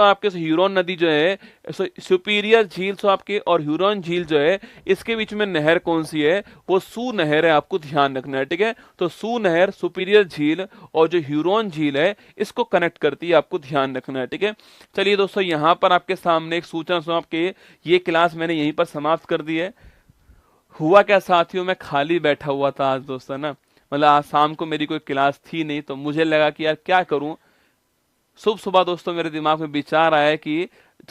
आपके ह्यूरोन नदी जो है, सुपीरियर झील आपके और ह्यूरोन झील जो है, इसके बीच में नहर कौन सी है, वो सू नहर है, आपको ध्यान रखना है, ठीक है। तो सू नहर, सुपीरियर झील और जो ह्यूरोन झील है इसको कनेक्ट करती है, आपको ध्यान रखना है, ठीक है। चलिए दोस्तों, यहाँ पर आपके सामने एक सूचना आपके, ये क्लास मैंने यहीं पर समाप्त कर दी है। हुआ क्या साथियों, मैं खाली बैठा हुआ था आज दोस्तों ना, मतलब आज शाम को मेरी कोई क्लास थी नहीं, तो मुझे लगा कि यार क्या करूं। सुबह दोस्तों मेरे दिमाग में विचार आया कि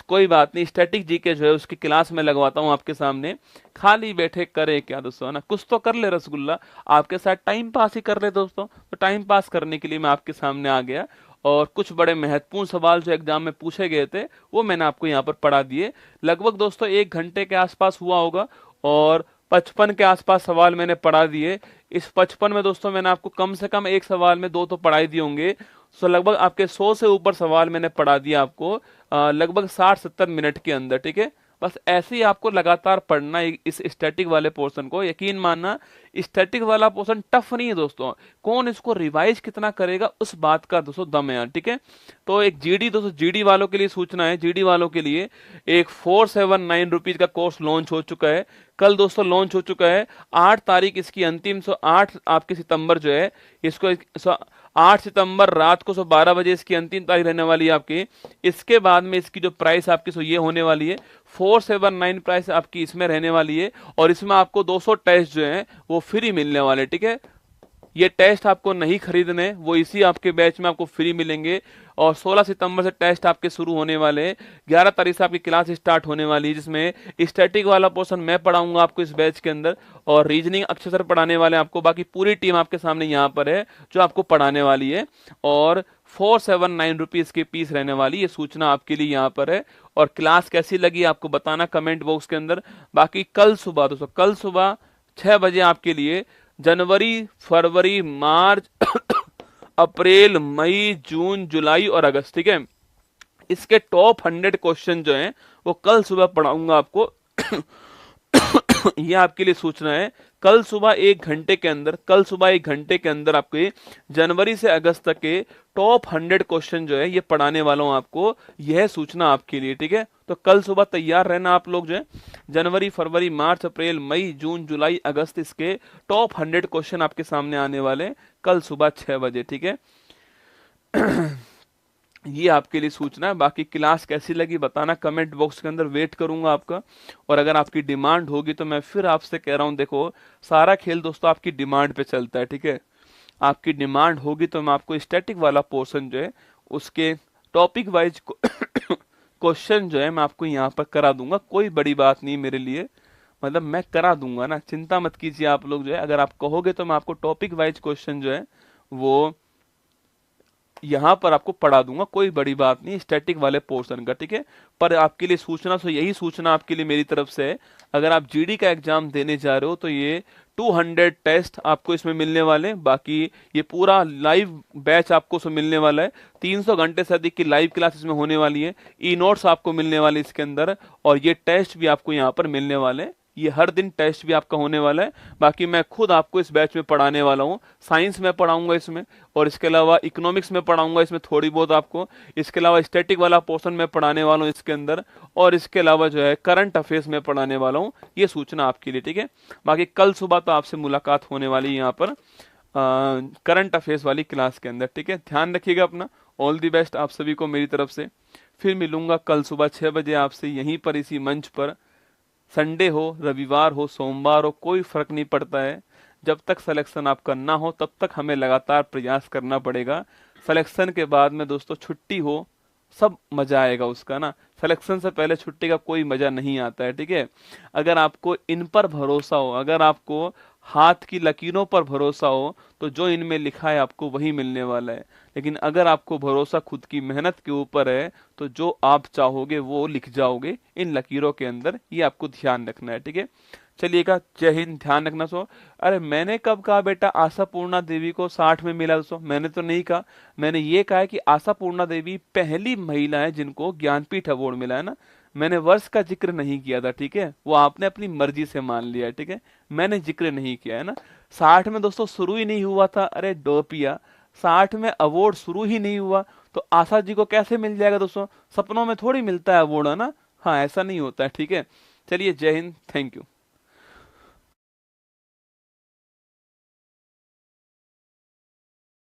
कोई बात नहीं, स्टैटिक जीके जो है उसकी क्लास में लगवाता हूं आपके सामने, खाली बैठे करे क्या दोस्तों ना, कुछ तो कर ले रसगुल्ला, आपके साथ टाइम पास ही कर ले दोस्तों। तो टाइम पास करने के लिए मैं आपके सामने आ गया और कुछ बड़े महत्वपूर्ण सवाल जो एग्जाम में पूछे गए थे वो मैंने आपको यहाँ पर पढ़ा दिए। लगभग दोस्तों 1 घंटे के आसपास हुआ होगा और 55 के आसपास सवाल मैंने पढ़ा दिए। इस 55 में दोस्तों मैंने आपको कम से कम एक सवाल में 2 तो पढ़ा ही दिए होंगे। सो लगभग आपके 100 से ऊपर सवाल मैंने पढ़ा दिया आपको लगभग 60-70 मिनट के अंदर, ठीक है। बस ऐसे ही आपको लगातार पढ़ना है इस स्टैटिक वाले पोर्शन को। यकीन मानना, स्टैटिक वाला पोर्शन टफ नहीं है दोस्तों, कौन इसको रिवाइज कितना करेगा उस बात का दोस्तों दम है यार, ठीक है। तो एक जीडी दोस्तों, जीडी वालों के लिए सूचना है, जीडी वालों के लिए एक 479 रुपीज का कोर्स लॉन्च हो चुका है, कल दोस्तों लॉन्च हो चुका है। 8 तारीख इसकी अंतिम, 8 आपके सितंबर जो है इसको 8 सितंबर रात को 12 बजे इसकी अंतिम तारीख रहने वाली है आपकी। इसके बाद में इसकी जो प्राइस आपकी ये होने वाली है 479 प्राइस आपकी इसमें रहने वाली है और इसमें आपको 200 टेस्ट जो है वो फ्री मिलने वाले, ठीक है। ये टेस्ट आपको नहीं खरीदने, वो इसी आपके बैच में आपको फ्री मिलेंगे और 16 सितंबर से टेस्ट आपके शुरू होने वाले हैं। 11 तारीख से आपकी क्लास स्टार्ट होने वाली है, जिसमें स्टैटिक वाला पोर्शन मैं पढ़ाऊंगा आपको इस बैच के अंदर और रीजनिंग अक्षय सर पढ़ाने वाले हैं आपको। बाकी पूरी टीम आपके सामने यहाँ पर है जो आपको पढ़ाने वाली है और 479 रुपीज की फीस रहने वाली, ये सूचना आपके लिए यहाँ पर है। और क्लास कैसी लगी आपको बताना कमेंट बॉक्स के अंदर। बाकी कल सुबह दोस्तों, कल सुबह 6 बजे आपके लिए जनवरी, फरवरी, मार्च अप्रैल, मई, जून, जुलाई और अगस्त, ठीक है, इसके टॉप 100 क्वेश्चन जो हैं वो कल सुबह पढ़ाऊंगा आपको। ये आपके लिए सूचना है। कल सुबह 1 घंटे के अंदर, कल सुबह 1 घंटे के अंदर आपके जनवरी से अगस्त तक के टॉप 100 क्वेश्चन जो है ये पढ़ाने वाला हूं आपको, यह सूचना आपके लिए, ठीक है। तो कल सुबह तैयार रहना आप लोग जो है। जनवरी, फरवरी, मार्च, अप्रैल, मई, जून, जुलाई, अगस्त, इसके टॉप 100 क्वेश्चन आपके सामने आने वाले कल सुबह 6 बजे, ठीक है। ये आपके लिए सूचना है। बाकी क्लास कैसी लगी बताना कमेंट बॉक्स के अंदर, वेट करूंगा आपका। और अगर आपकी डिमांड होगी तो मैं फिर आपसे कह रहा हूं, देखो सारा खेल दोस्तों आपकी डिमांड पे चलता है, ठीक है। आपकी डिमांड होगी तो मैं आपको स्टैटिक वाला पोर्शन जो है उसके टॉपिक वाइज क्वेश्चन जो है मैं आपको यहाँ पर करा दूंगा। कोई बड़ी बात नहीं मेरे लिए, मतलब मैं करा दूंगा ना, चिंता मत कीजिए आप लोग जो है। अगर आप कहोगे तो मैं आपको टॉपिक वाइज क्वेश्चन जो है वो यहां पर आपको पढ़ा दूंगा, कोई बड़ी बात नहीं स्टैटिक वाले पोर्शन का, ठीक है। पर आपके लिए सूचना, तो यही सूचना आपके लिए मेरी तरफ से है। अगर आप जीडी का एग्जाम देने जा रहे हो तो ये 200 टेस्ट आपको इसमें मिलने वाले हैं। बाकी ये पूरा लाइव बैच आपको इसमें मिलने वाला है। 300 घंटे से अधिक की लाइव क्लास इसमें होने वाली है। ई नोट्स आपको मिलने वाले इसके अंदर और ये टेस्ट भी आपको यहाँ पर मिलने वाले हैं। ये हर दिन टेस्ट भी आपका होने वाला है। बाकी मैं खुद आपको इस बैच में पढ़ाने वाला हूँ। साइंस में पढ़ाऊंगा इसमें और इसके अलावा इकोनॉमिक्स में पढ़ाऊंगा इसमें थोड़ी बहुत आपको। इसके अलावा स्टैटिक वाला पोर्शन में पढ़ाने वाला हूँ इसके अंदर और इसके अलावा जो है करंट अफेयर्स में पढ़ाने वाला हूँ। ये सूचना आपके लिए, ठीक है। बाकी कल सुबह तो आपसे मुलाकात होने वाली है यहाँ पर करंट अफेयर्स वाली क्लास के अंदर, ठीक है। ध्यान रखिएगा अपना। ऑल दी बेस्ट आप सभी को मेरी तरफ से। फिर मिलूंगा कल सुबह 6 बजे आपसे यहीं पर इसी मंच पर। संडे हो, रविवार हो, सोमवार हो, कोई फर्क नहीं पड़ता है। जब तक सिलेक्शन आपका ना हो तब तक हमें लगातार प्रयास करना पड़ेगा। सिलेक्शन के बाद में दोस्तों छुट्टी हो, सब मजा आएगा उसका ना। सिलेक्शन से पहले छुट्टी का कोई मजा नहीं आता है, ठीक है। अगर आपको इन पर भरोसा हो, अगर आपको हाथ की लकीरों पर भरोसा हो तो जो इनमें लिखा है आपको वही मिलने वाला है। लेकिन अगर आपको भरोसा खुद की मेहनत के ऊपर है तो जो आप चाहोगे वो लिख जाओगे इन लकीरों के अंदर, ये आपको ध्यान रखना है। ठीक है, चलिएगा, जय हिंद, ध्यान रखना। सो अरे मैंने कब कहा बेटा आशापूर्णा देवी को 60 में मिला? दोस्तों मैंने तो नहीं कहा, मैंने ये कहा है कि आशापूर्णा देवी पहली महिला है जिनको ज्ञानपीठ अवार्ड मिला है ना। मैंने वर्ष का जिक्र नहीं किया था, ठीक है, वो आपने अपनी मर्जी से मान लिया है, ठीक है, मैंने जिक्र नहीं किया है ना। 60 में दोस्तों शुरू ही नहीं हुआ था, अरे डोपिया, 60 में अवार्ड शुरू ही नहीं हुआ तो आशा जी को कैसे मिल जाएगा? दोस्तों सपनों में थोड़ी मिलता है अवार्ड, है ना, हाँ ऐसा नहीं होता है। ठीक है, चलिए, जय हिंद, थैंक यू।